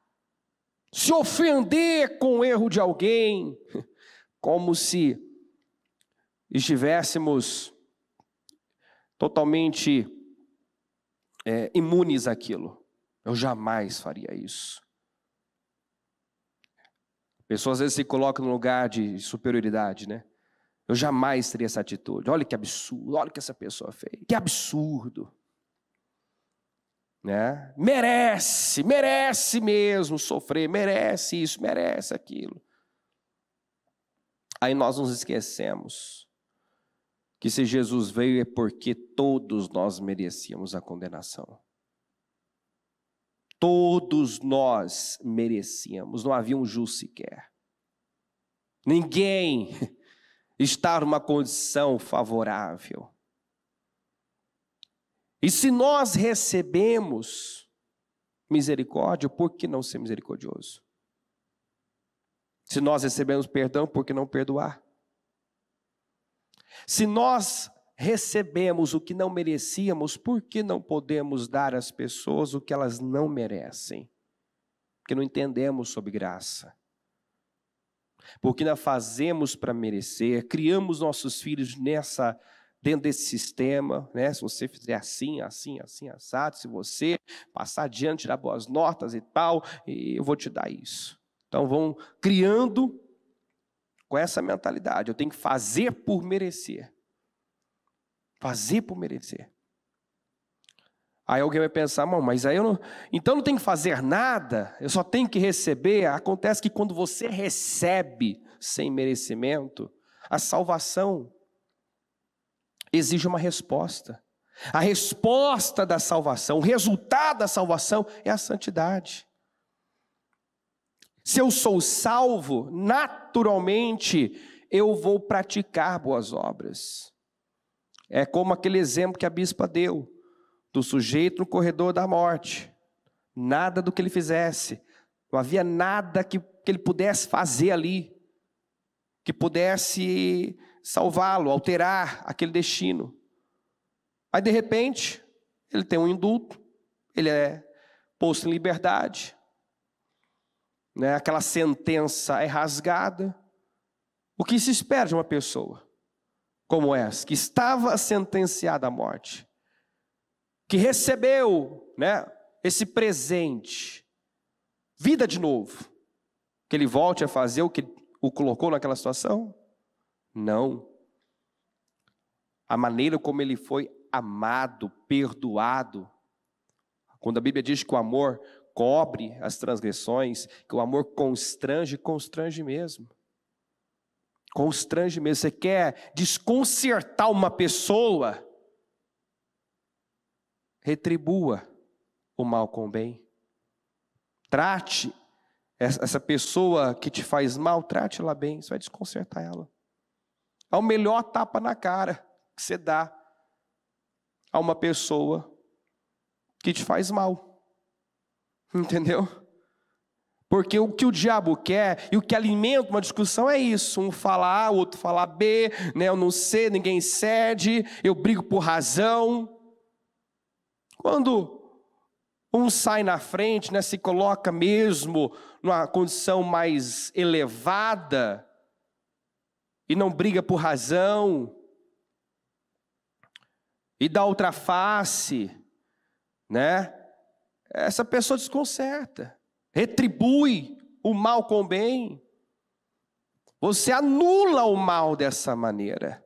se ofender com o erro de alguém, como se estivéssemos totalmente imunes àquilo. Eu jamais faria isso. Pessoas às vezes se colocam no lugar de superioridade, né? Eu jamais teria essa atitude. Olha que absurdo, olha o que essa pessoa fez. Que absurdo. Né? Merece mesmo sofrer, merece isso, merece aquilo. Aí nós nos esquecemos que se Jesus veio é porque todos nós merecíamos a condenação. Todos nós merecíamos, não havia um justo sequer. Ninguém está numa condição favorável. E se nós recebemos misericórdia, por que não ser misericordioso? Se nós recebemos perdão, por que não perdoar? Se nós recebemos o que não merecíamos, por que não podemos dar às pessoas o que elas não merecem? Porque não entendemos sobre graça. Porque nós fazemos para merecer, criamos nossos filhos dentro desse sistema, né? Se você fizer assim, assado, se você passar adiante, tirar boas notas e tal, eu vou te dar isso. Então vão criando com essa mentalidade, eu tenho que fazer por merecer. Fazer por merecer. Aí alguém vai pensar, mas aí eu não, então não tenho que fazer nada, eu só tenho que receber. Acontece que quando você recebe sem merecimento, a salvação exige uma resposta. A resposta da salvação, o resultado da salvação é a santidade. Se eu sou salvo, naturalmente eu vou praticar boas obras. É como aquele exemplo que a bispa deu, do sujeito no corredor da morte. Nada do que ele fizesse, não havia nada que ele pudesse fazer ali, que pudesse salvá-lo, alterar aquele destino. Aí de repente, ele tem um indulto, ele é posto em liberdade, né? Aquela sentença é rasgada. O que se espera de uma pessoa como essa, que estava sentenciada à morte, que recebeu, né, esse presente, vida de novo, que ele volte a fazer o que o colocou naquela situação? Não. A maneira como ele foi amado, perdoado. Quando a Bíblia diz que o amor cobre as transgressões, que o amor constrange, constrange mesmo. Constrange mesmo. Você quer desconcertar uma pessoa? Retribua o mal com o bem. Trate essa pessoa que te faz mal, trate-la bem, você vai desconcertar ela. É o melhor tapa na cara que você dá a uma pessoa que te faz mal. Entendeu? Porque o que o diabo quer e o que alimenta uma discussão é isso. Um fala A, o outro fala B, né? Eu não sei, ninguém cede, eu brigo por razão. Quando um sai na frente, né, se coloca mesmo numa condição mais elevada e não briga por razão e dá outra face, né? Essa pessoa desconcerta, retribui o mal com o bem. Você anula o mal dessa maneira.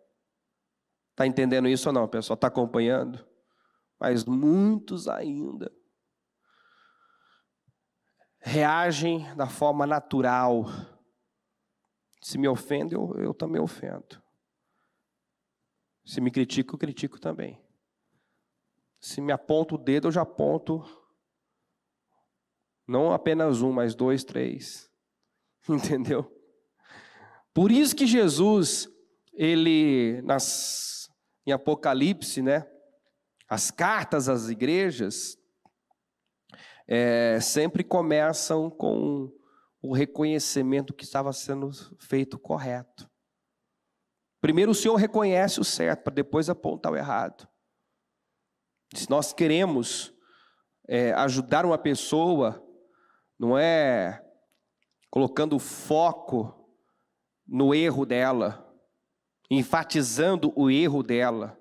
Está entendendo isso ou não, pessoal? Está acompanhando? Mas muitos ainda reagem da forma natural. Se me ofende, eu também ofendo. Se me critico, eu critico também. Se me aponta o dedo, eu já aponto não apenas um, mas 2, 3. Entendeu? Por isso que Jesus, ele, em Apocalipse, né? As cartas às igrejas sempre começam com o reconhecimento que estava sendo feito correto. Primeiro o Senhor reconhece o certo, para depois apontar o errado. Se nós queremos ajudar uma pessoa, não é colocando foco no erro dela, enfatizando o erro dela.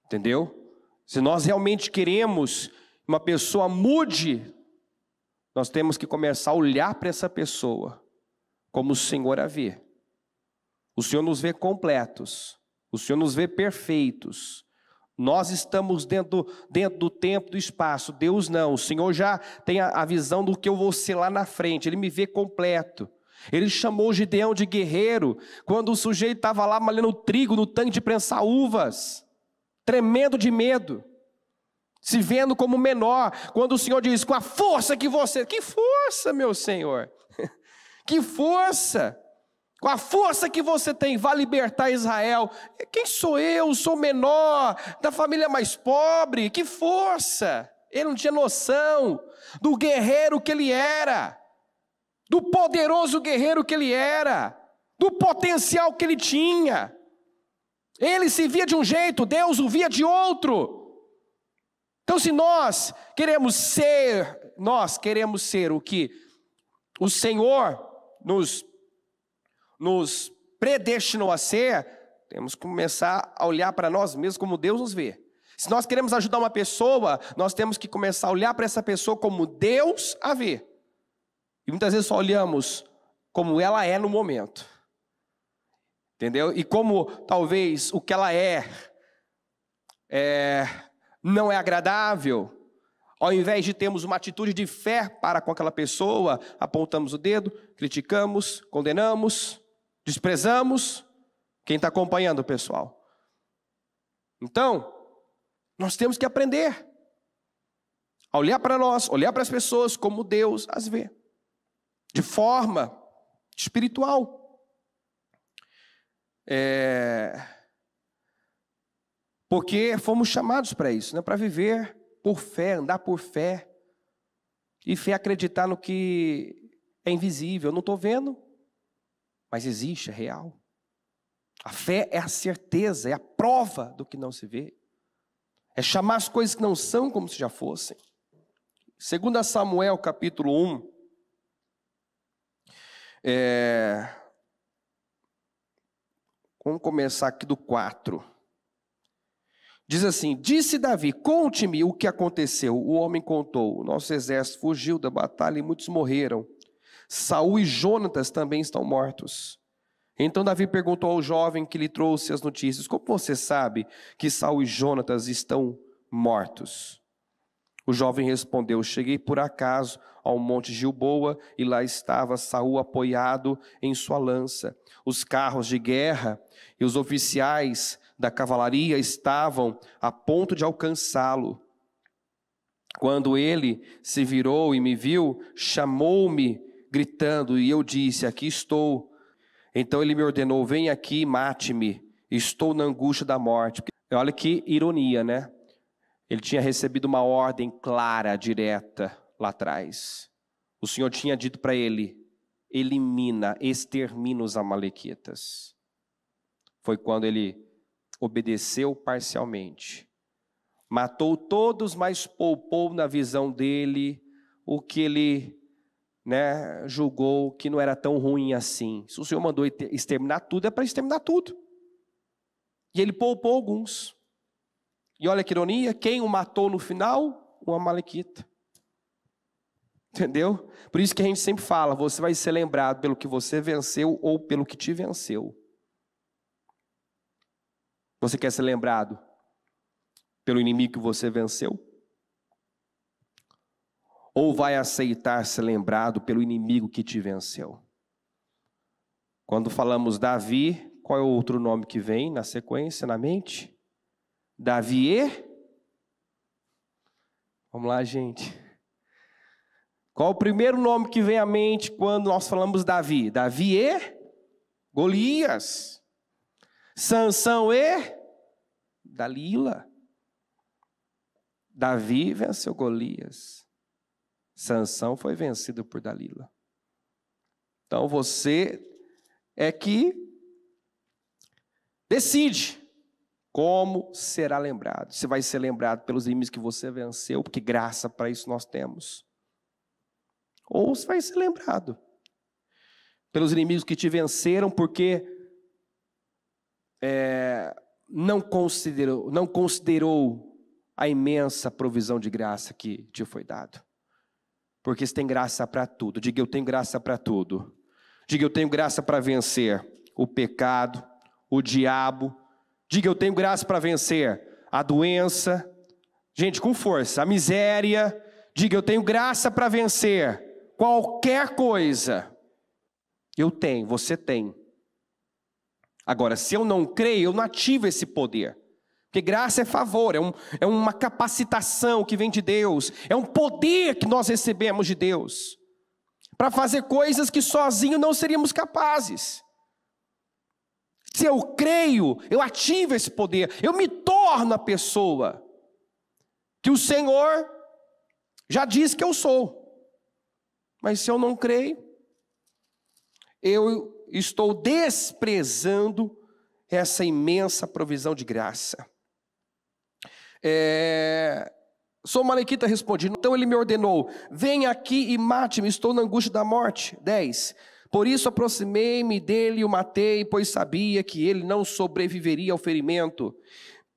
Entendeu? Se nós realmente queremos uma pessoa mude, nós temos que começar a olhar para essa pessoa como o Senhor a vê. O Senhor nos vê completos, o Senhor nos vê perfeitos. Nós estamos dentro do tempo, do espaço. Deus não, o Senhor já tem a visão do que eu vou ser lá na frente, Ele me vê completo. Ele chamou Gideão de guerreiro, quando o sujeito estava lá malhando trigo no tanque de prensar uvas, tremendo de medo, se vendo como menor, quando o Senhor diz, com a força que você... Que força, meu Senhor? Que força? Com a força que você tem, vai libertar Israel. Quem sou eu? Sou menor, da família mais pobre. Que força? Ele não tinha noção do guerreiro que ele era, do poderoso guerreiro que ele era, do potencial que ele tinha. Ele se via de um jeito, Deus o via de outro. Então, se nós queremos ser o que o Senhor nos predestinou a ser, temos que começar a olhar para nós mesmos como Deus nos vê. Se nós queremos ajudar uma pessoa, nós temos que começar a olhar para essa pessoa como Deus a vê. E muitas vezes só olhamos como ela é no momento. Entendeu? E como talvez o que ela não é agradável, ao invés de termos uma atitude de fé para com aquela pessoa, apontamos o dedo, criticamos, condenamos, desprezamos. Quem está acompanhando, pessoal? Então, nós temos que aprender a olhar para nós, olhar para as pessoas como Deus as vê, de forma espiritual. Porque fomos chamados para isso, né? Para viver por fé, andar por fé. E fé é acreditar no que é invisível. Eu não estou vendo, mas existe, é real. A fé é a certeza, é a prova do que não se vê. É chamar as coisas que não são como se já fossem. 2 Samuel capítulo 1. Vamos começar aqui do 4. Diz assim, disse Davi, conte-me o que aconteceu. O homem contou, o nosso exército fugiu da batalha e muitos morreram. Saul e Jonatas também estão mortos. Então Davi perguntou ao jovem que lhe trouxe as notícias, como você sabe que Saul e Jonatas estão mortos? O jovem respondeu: cheguei por acaso ao monte Gilboa, e lá estava Saul apoiado em sua lança. Os carros de guerra e os oficiais da cavalaria estavam a ponto de alcançá-lo. Quando ele se virou e me viu, chamou-me, gritando, e eu disse: aqui estou. Então ele me ordenou: vem aqui e mate-me, estou na angústia da morte. Olha que ironia, né? Ele tinha recebido uma ordem clara, direta, lá atrás. O Senhor tinha dito para ele: elimina, extermina os amalequitas. Foi quando ele obedeceu parcialmente. Matou todos, mas poupou na visão dele o que ele, julgou que não era tão ruim assim. Se o Senhor mandou exterminar tudo, é para exterminar tudo. E ele poupou alguns. E olha que ironia, quem o matou no final? O amalequita. Entendeu? Por isso que a gente sempre fala, você vai ser lembrado pelo que você venceu ou pelo que te venceu. Você quer ser lembrado pelo inimigo que você venceu? Ou vai aceitar ser lembrado pelo inimigo que te venceu? Quando falamos Davi, qual é o outro nome que vem na sequência, na mente? Davi e? Vamos lá, gente. Qual o primeiro nome que vem à mente quando nós falamos Davi? Davi e? Golias. Sansão e? Dalila. Davi venceu Golias. Sansão foi vencido por Dalila. Então você é que decide como será lembrado. Você vai ser lembrado pelos inimigos que você venceu, porque graça para isso nós temos. Ou você vai ser lembrado pelos inimigos que te venceram, porque não considerou a imensa provisão de graça que te foi dado. Porque você tem graça para tudo. Diga: eu tenho graça para tudo. Diga: eu tenho graça para vencer o pecado, o diabo. Diga: eu tenho graça para vencer a doença. Gente, com força, a miséria. Diga: eu tenho graça para vencer qualquer coisa. Eu tenho, você tem. Agora, se eu não creio, eu não ativo esse poder. Porque graça é favor, é uma capacitação que vem de Deus. É um poder que nós recebemos de Deus. Para fazer coisas que sozinho não seríamos capazes. Se eu creio, eu ativo esse poder. Eu me torno a pessoa que o Senhor já disse que eu sou. Mas se eu não creio, eu estou desprezando essa imensa provisão de graça. Sou malequita, respondi. Então ele me ordenou: vem aqui e mate-me, estou na angústia da morte. 10. Por isso aproximei-me dele e o matei, pois sabia que ele não sobreviveria ao ferimento.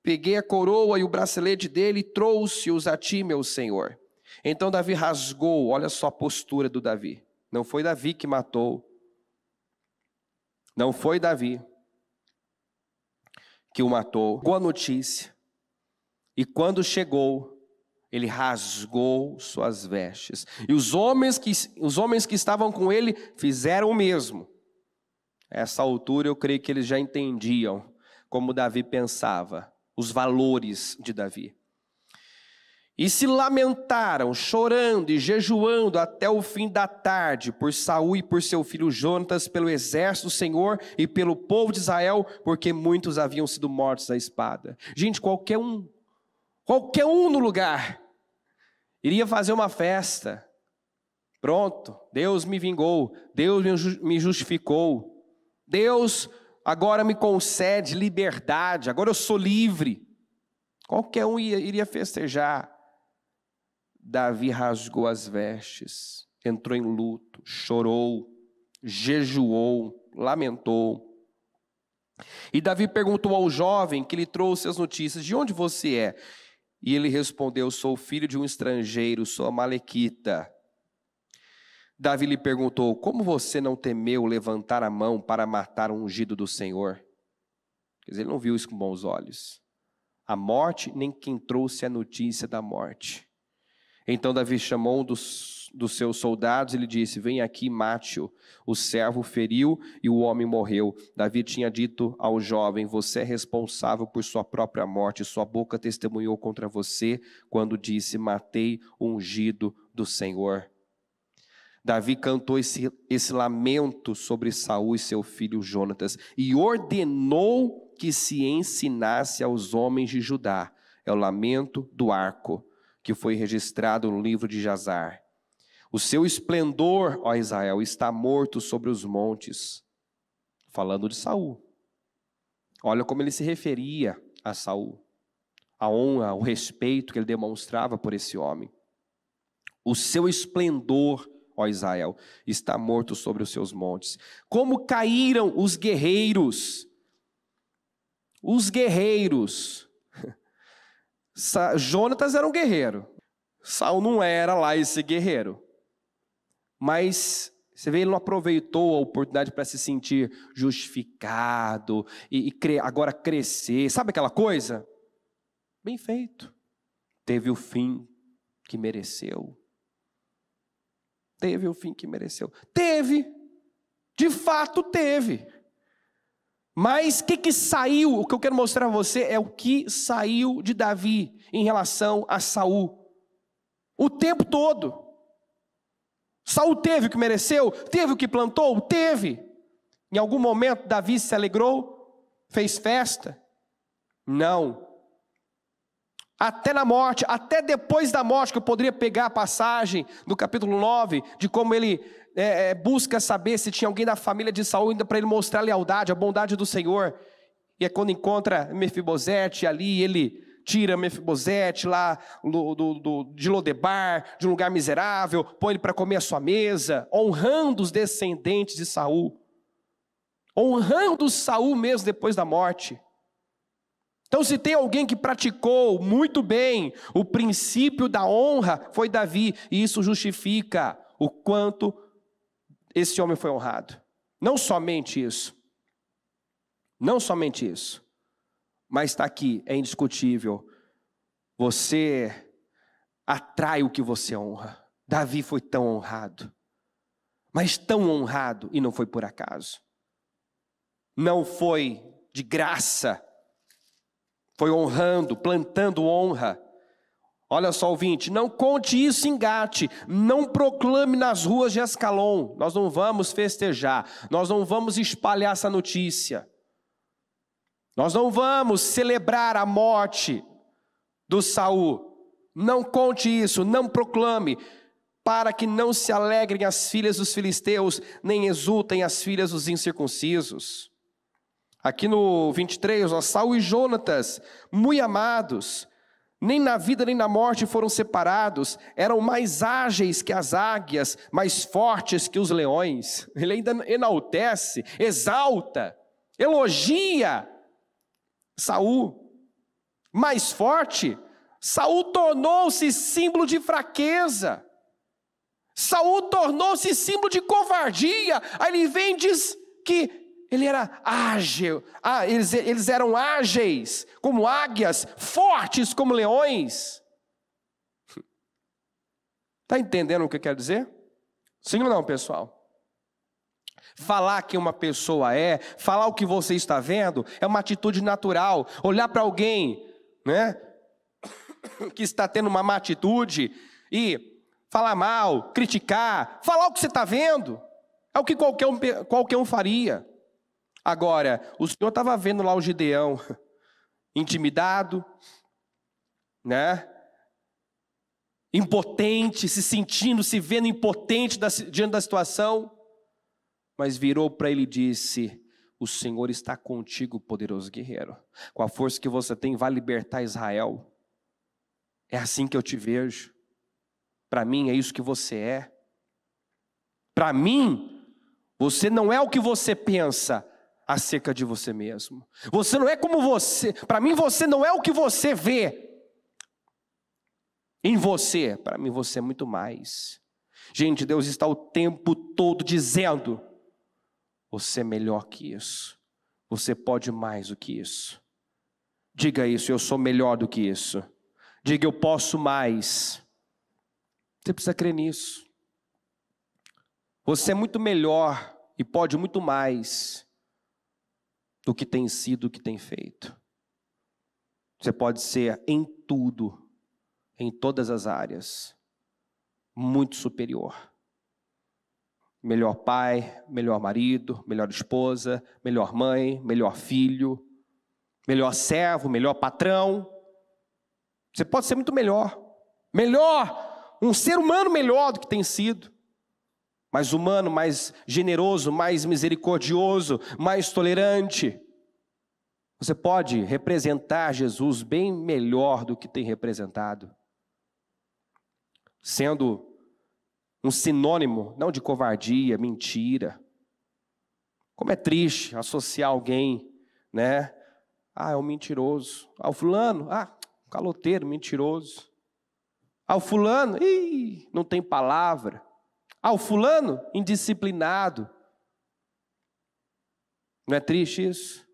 Peguei a coroa e o bracelete dele e trouxe-os a ti, meu senhor. Então Davi rasgou, olha só a postura do Davi. Não foi Davi que matou. Não foi Davi que o matou. Chegou a notícia. E quando chegou, ele rasgou suas vestes. E os homens que estavam com ele fizeram o mesmo. A essa altura eu creio que eles já entendiam como Davi pensava, os valores de Davi. E se lamentaram, chorando e jejuando até o fim da tarde, por Saul e por seu filho Jonatas, pelo exército do Senhor e pelo povo de Israel, porque muitos haviam sido mortos à espada. Gente, qualquer um no lugar iria fazer uma festa. Pronto, Deus me vingou, Deus me justificou, Deus agora me concede liberdade, agora eu sou livre. Qualquer um iria festejar. Davi rasgou as vestes, entrou em luto, chorou, jejuou, lamentou. E Davi perguntou ao jovem que lhe trouxe as notícias: de onde você é? E ele respondeu: sou filho de um estrangeiro, sou amalequita. Davi lhe perguntou: como você não temeu levantar a mão para matar o ungido do Senhor? Quer dizer, ele não viu isso com bons olhos. A morte, nem quem trouxe a notícia da morte. Então Davi chamou um dos seus soldados e lhe disse: vem aqui, mate-o. O servo feriu e o homem morreu. Davi tinha dito ao jovem: você é responsável por sua própria morte. Sua boca testemunhou contra você quando disse: matei o ungido do Senhor. Davi cantou esse lamento sobre Saul e seu filho Jonatas e ordenou que se ensinasse aos homens de Judá. É o lamento do arco, que foi registrado no livro de Jazar. O seu esplendor, ó Israel, está morto sobre os montes. Falando de Saul. Olha como ele se referia a Saul. A honra, o respeito que ele demonstrava por esse homem. O seu esplendor, ó Israel, está morto sobre os seus montes. Como caíram os guerreiros. Os guerreiros. Jonatas era um guerreiro. Saul não era lá esse guerreiro. Mas você vê, ele não aproveitou a oportunidade para se sentir justificado e agora crescer. Sabe aquela coisa? Bem feito. Teve o fim que mereceu. Teve o fim que mereceu. Teve. De fato teve. Mas o que saiu? O que eu quero mostrar a você é o que saiu de Davi em relação a Saul. O tempo todo. Saul teve o que mereceu? Teve o que plantou? Teve. Em algum momento Davi se alegrou? Fez festa? Não. Até na morte, até depois da morte, que eu poderia pegar a passagem do capítulo 9, de como ele busca saber se tinha alguém da família de Saul, ainda para ele mostrar a lealdade, a bondade do Senhor. E é quando encontra Mefibosete ali, ele tira Mefibosete lá de Lodebar, de um lugar miserável, põe ele para comer à sua mesa, honrando os descendentes de Saul. Honrando Saul mesmo depois da morte. Então, se tem alguém que praticou muito bem o princípio da honra, foi Davi. E isso justifica o quanto esse homem foi honrado. Não somente isso. Não somente isso. Mas está aqui, é indiscutível. Você atrai o que você honra. Davi foi tão honrado. Mas tão honrado, e não foi por acaso. Não foi de graça. Foi honrando, plantando honra. Olha só, ouvinte, não conte isso em Gate, não proclame nas ruas de Ascalon. Nós não vamos festejar, nós não vamos espalhar essa notícia. Nós não vamos celebrar a morte do Saul. Não conte isso, não proclame, para que não se alegrem as filhas dos filisteus, nem exultem as filhas dos incircuncisos. Aqui no 23, Saul e Jonatas, muito amados, nem na vida nem na morte foram separados, eram mais ágeis que as águias, mais fortes que os leões. Ele ainda enaltece, exalta, elogia Saul. Mais forte, Saul tornou-se símbolo de fraqueza. Saul tornou-se símbolo de covardia. Aí ele vem e diz que ele era ágil, eles eram ágeis como águias, fortes como leões. Está entendendo o que eu quero dizer? Sim ou não, pessoal? Falar que uma pessoa falar o que você está vendo, é uma atitude natural. Olhar para alguém, né, que está tendo uma má atitude e falar mal, criticar, falar o que você está vendo, é o que qualquer um faria. Agora, o Senhor estava vendo lá o Gideão, intimidado, né? Impotente, se vendo impotente diante da situação, mas virou para ele e disse: o Senhor está contigo, poderoso guerreiro. Com a força que você tem, vai libertar Israel. É assim que eu te vejo. Para mim é isso que você é. Para mim, você não é o que você pensa acerca de você mesmo. Você não é como você. Para mim, você não é o que você vê em você. Para mim, você é muito mais. Gente, Deus está o tempo todo dizendo: você é melhor que isso. Você pode mais do que isso. Diga isso: eu sou melhor do que isso. Diga: eu posso mais. Você precisa crer nisso. Você é muito melhor e pode muito mais do que tem sido, do que tem feito. Você pode ser em tudo, em todas as áreas, muito superior. Melhor pai, melhor marido, melhor esposa, melhor mãe, melhor filho, melhor servo, melhor patrão. Você pode ser muito melhor. Melhor, um ser humano melhor do que tem sido. Mais humano, mais generoso, mais misericordioso, mais tolerante. Você pode representar Jesus bem melhor do que tem representado. Sendo um sinônimo, não de covardia, mentira. Como é triste associar alguém, né? Ah, é um mentiroso. Ah, o fulano, caloteiro, mentiroso. Ah, o fulano, não tem palavra. Ah, o fulano, indisciplinado. Não é triste isso?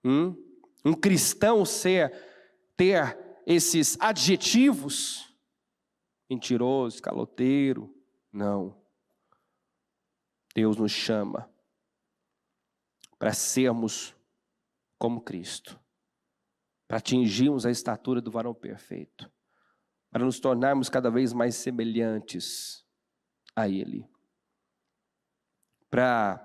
Um cristão ter esses adjetivos, mentiroso, caloteiro, não. Deus nos chama para sermos como Cristo, para atingirmos a estatura do varão perfeito, para nos tornarmos cada vez mais semelhantes a Ele, para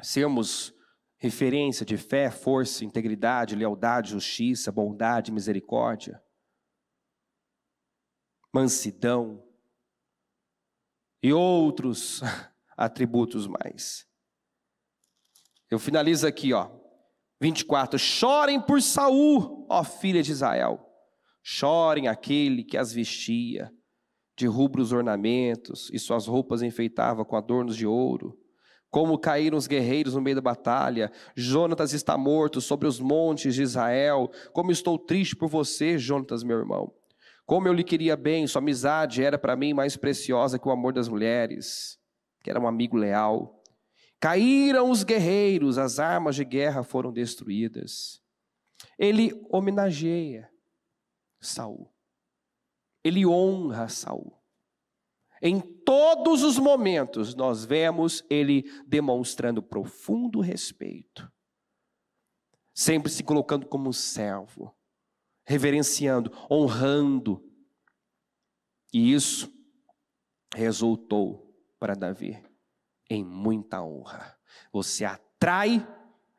sermos referência de fé, força, integridade, lealdade, justiça, bondade, misericórdia, mansidão e outros atributos mais. Eu finalizo aqui, 24. Chorem por Saul, ó filha de Israel. Chorem aquele que as vestia de rubros ornamentos e suas roupas enfeitava com adornos de ouro. Como caíram os guerreiros no meio da batalha. Jonatas está morto sobre os montes de Israel. Como estou triste por você, Jonatas, meu irmão. Como eu lhe queria bem, sua amizade era para mim mais preciosa que o amor das mulheres, que era um amigo leal. Caíram os guerreiros, as armas de guerra foram destruídas. Ele homenageia Saul. Ele honra Saul. Em todos os momentos nós vemos ele demonstrando profundo respeito. Sempre se colocando como um servo, reverenciando, honrando. E isso resultou para Davi em muita honra. Você atrai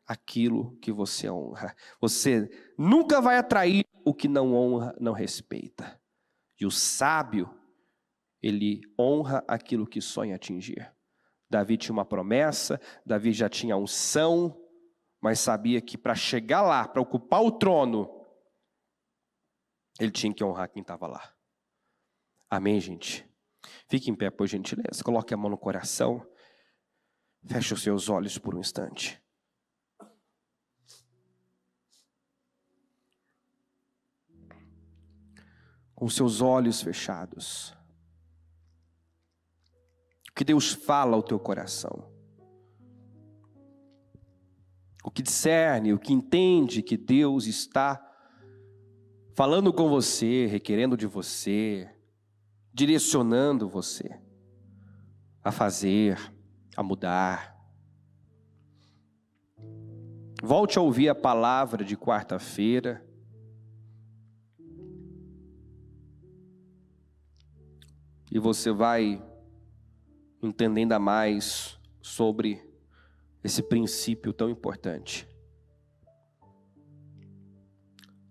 aquilo que você honra. Você nunca vai atrair o que não honra, não respeita. E o sábio, ele honra aquilo que sonha atingir. Davi tinha uma promessa, Davi já tinha unção, mas sabia que para chegar lá, para ocupar o trono, ele tinha que honrar quem estava lá. Amém, gente? Fique em pé, por gentileza. Coloque a mão no coração. Feche os seus olhos por um instante. Com seus olhos fechados. O que Deus fala ao teu coração. O que discerne, o que entende que Deus está falando com você, requerendo de você, direcionando você a fazer, a mudar. Volte a ouvir a palavra de quarta-feira. E você vai entender ainda mais sobre esse princípio tão importante.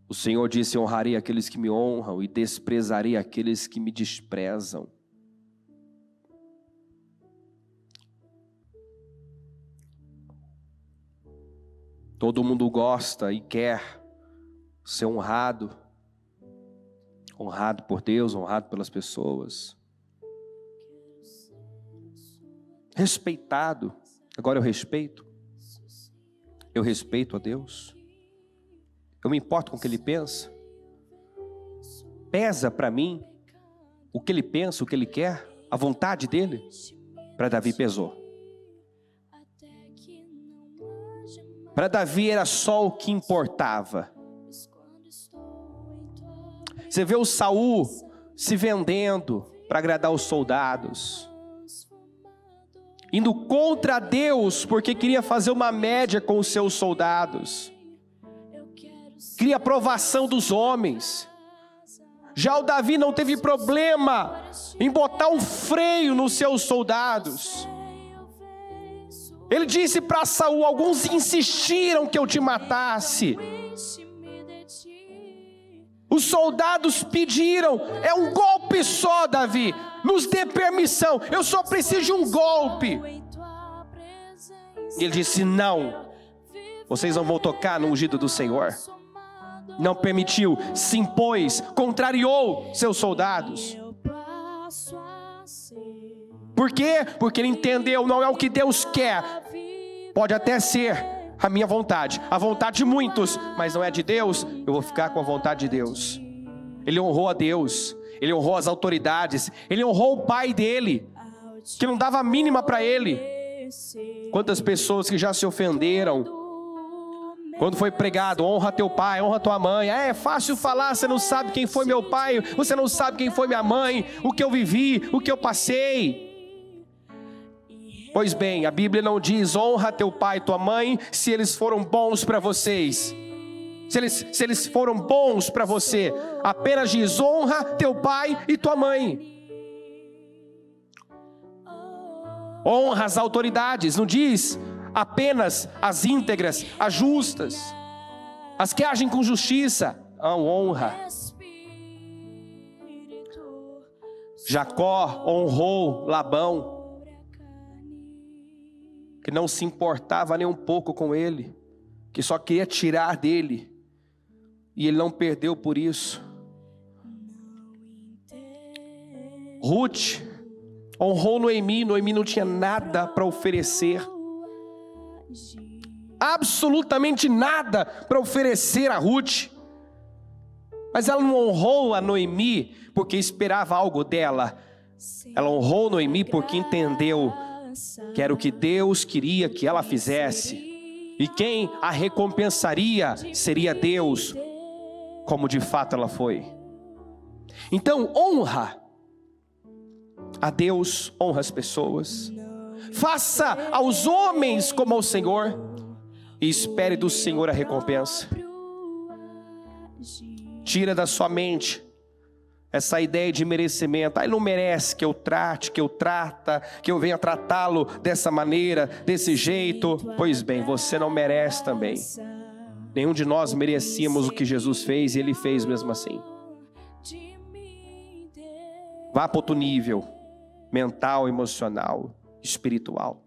O Senhor disse: honrarei aqueles que me honram e desprezarei aqueles que me desprezam. Todo mundo gosta e quer ser honrado. Honrado por Deus, honrado pelas pessoas. Respeitado. Agora eu respeito. Eu respeito a Deus. Eu me importo com o que Ele pensa. Pesa para mim o que Ele pensa, o que Ele quer, a vontade dEle. Para Davi pesou. Para Davi era só o que importava. Você vê o Saul se vendendo para agradar os soldados, indo contra Deus porque queria fazer uma média com os seus soldados, queria aprovação dos homens. Já o Davi não teve problema em botar um freio nos seus soldados. Ele disse para Saul: alguns insistiram que eu te matasse. Os soldados pediram: é um golpe só, Davi, nos dê permissão, eu só preciso de um golpe. E ele disse: não, vocês não vão tocar no ungido do Senhor. Não permitiu, se impôs, contrariou seus soldados. Por quê? Porque ele entendeu, não é o que Deus quer. Pode até ser a minha vontade, a vontade de muitos, mas não é de Deus. Eu vou ficar com a vontade de Deus. Ele honrou a Deus, ele honrou as autoridades, ele honrou o pai dele, que não dava a mínima para ele. Quantas pessoas que já se ofenderam quando foi pregado: honra teu pai, honra tua mãe. É fácil falar, você não sabe quem foi meu pai, você não sabe quem foi minha mãe, o que eu vivi, o que eu passei. Pois bem, a Bíblia não diz: honra teu pai e tua mãe se eles foram bons para vocês. Se eles foram bons para você, apenas diz: honra teu pai e tua mãe. Honra as autoridades, não diz apenas as íntegras, as justas, as que agem com justiça. Não, honra. Jacó honrou Labão, que não se importava nem um pouco com ele, que só queria tirar dele, e ele não perdeu por isso. Ruth honrou Noemi. Noemi não tinha nada para oferecer, absolutamente nada para oferecer a Ruth, mas ela não honrou a Noemi porque esperava algo dela. Ela honrou Noemi porque entendeu que era o que Deus queria que ela fizesse, e quem a recompensaria seria Deus, como de fato ela foi. Então honra a Deus, honra as pessoas, faça aos homens como ao Senhor, e espere do Senhor a recompensa. Tira da sua mente essa ideia de merecimento. Ele não merece que eu trate, que eu venha tratá-lo dessa maneira, desse jeito. Pois bem, você não merece também. Nenhum de nós merecíamos o que Jesus fez, e Ele fez mesmo assim. Vá para outro nível, mental, emocional, espiritual.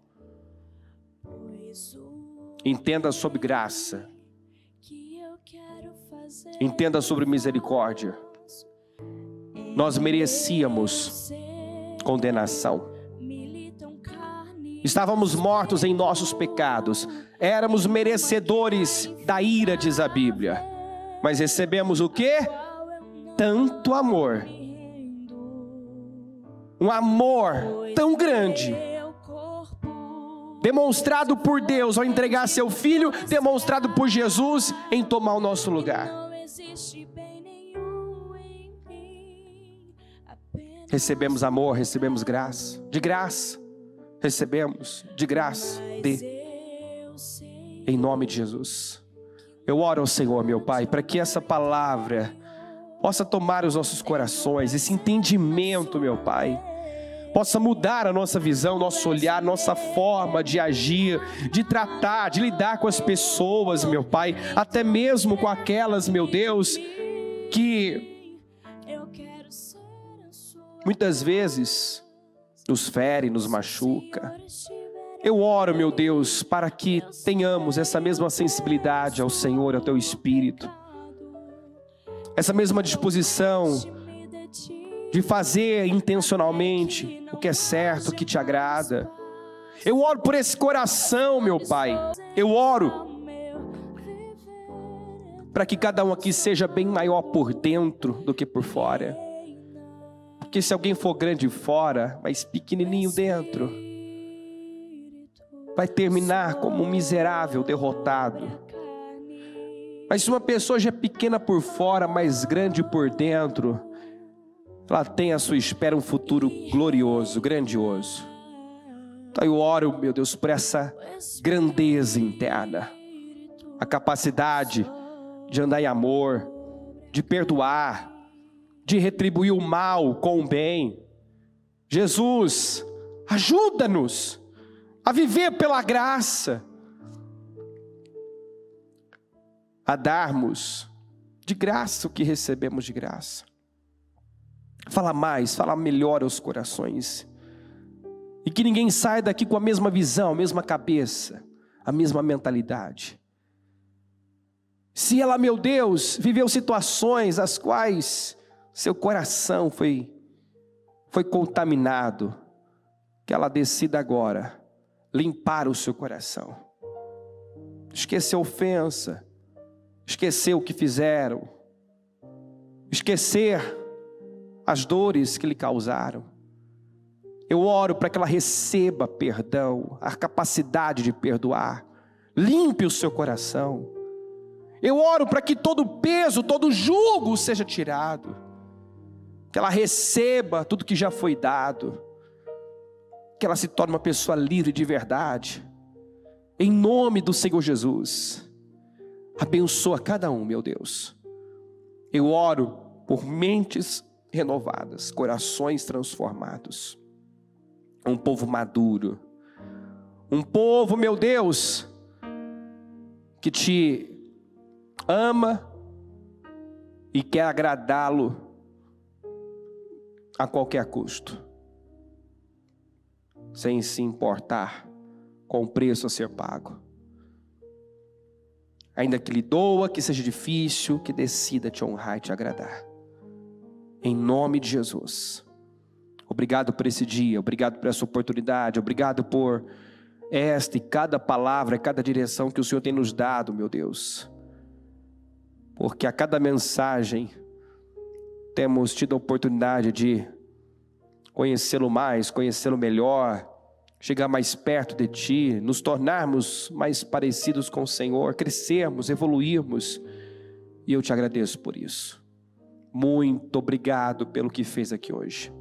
Entenda sobre graça. Entenda sobre misericórdia. Nós merecíamos condenação. Estávamos mortos em nossos pecados. Éramos merecedores da ira, diz a Bíblia. Mas recebemos o quê? Tanto amor. Um amor tão grande, demonstrado por Deus ao entregar seu Filho, demonstrado por Jesus em tomar o nosso lugar. Recebemos amor, recebemos graça. De graça, recebemos. De graça, em nome de Jesus. Eu oro ao Senhor, meu Pai, para que essa palavra possa tomar os nossos corações, esse entendimento, meu Pai, possa mudar a nossa visão, nosso olhar, nossa forma de agir, de tratar, de lidar com as pessoas, meu Pai, até mesmo com aquelas, meu Deus, que muitas vezes nos fere, nos machuca. Eu oro, meu Deus, para que tenhamos essa mesma sensibilidade ao Senhor, ao Teu Espírito, essa mesma disposição de fazer intencionalmente o que é certo, o que Te agrada. Eu oro por esse coração, meu Pai. Eu oro para que cada um aqui seja bem maior por dentro do que por fora. Porque se alguém for grande fora, mas pequenininho dentro, vai terminar como um miserável, derrotado. Mas se uma pessoa já é pequena por fora, mas grande por dentro, ela tem à sua espera um futuro glorioso, grandioso. Então eu oro, meu Deus, por essa grandeza interna, a capacidade de andar em amor, de perdoar, de retribuir o mal com o bem. Jesus, ajuda-nos a viver pela graça, a darmos de graça o que recebemos de graça. Fala mais, fala melhor aos corações. E que ninguém saia daqui com a mesma visão, a mesma cabeça, a mesma mentalidade. Se ela, meu Deus, viveu situações as quais seu coração foi contaminado, que ela decida agora limpar o seu coração. Esquecer a ofensa, esquecer o que fizeram, esquecer as dores que lhe causaram. Eu oro para que ela receba perdão, a capacidade de perdoar. Limpe o seu coração. Eu oro para que todo peso, todo jugo seja tirado. Que ela receba tudo que já foi dado. Que ela se torne uma pessoa livre de verdade. Em nome do Senhor Jesus. Abençoa cada um, meu Deus. Eu oro por mentes renovadas, corações transformados. Um povo maduro. Um povo, meu Deus, que te ama e quer agradá-lo a qualquer custo, sem se importar com o preço a ser pago. Ainda que lhe doa, que seja difícil, que decida te honrar e te agradar. Em nome de Jesus. Obrigado por esse dia, obrigado por essa oportunidade, obrigado por esta e cada palavra, cada direção que o Senhor tem nos dado, meu Deus. Porque a cada mensagem temos tido a oportunidade de conhecê-lo mais, conhecê-lo melhor, chegar mais perto de Ti, nos tornarmos mais parecidos com o Senhor, crescermos, evoluirmos, e eu te agradeço por isso. Muito obrigado pelo que fez aqui hoje.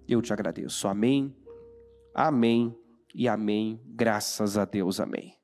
Eu te agradeço. Amém, amém e amém. Graças a Deus, amém.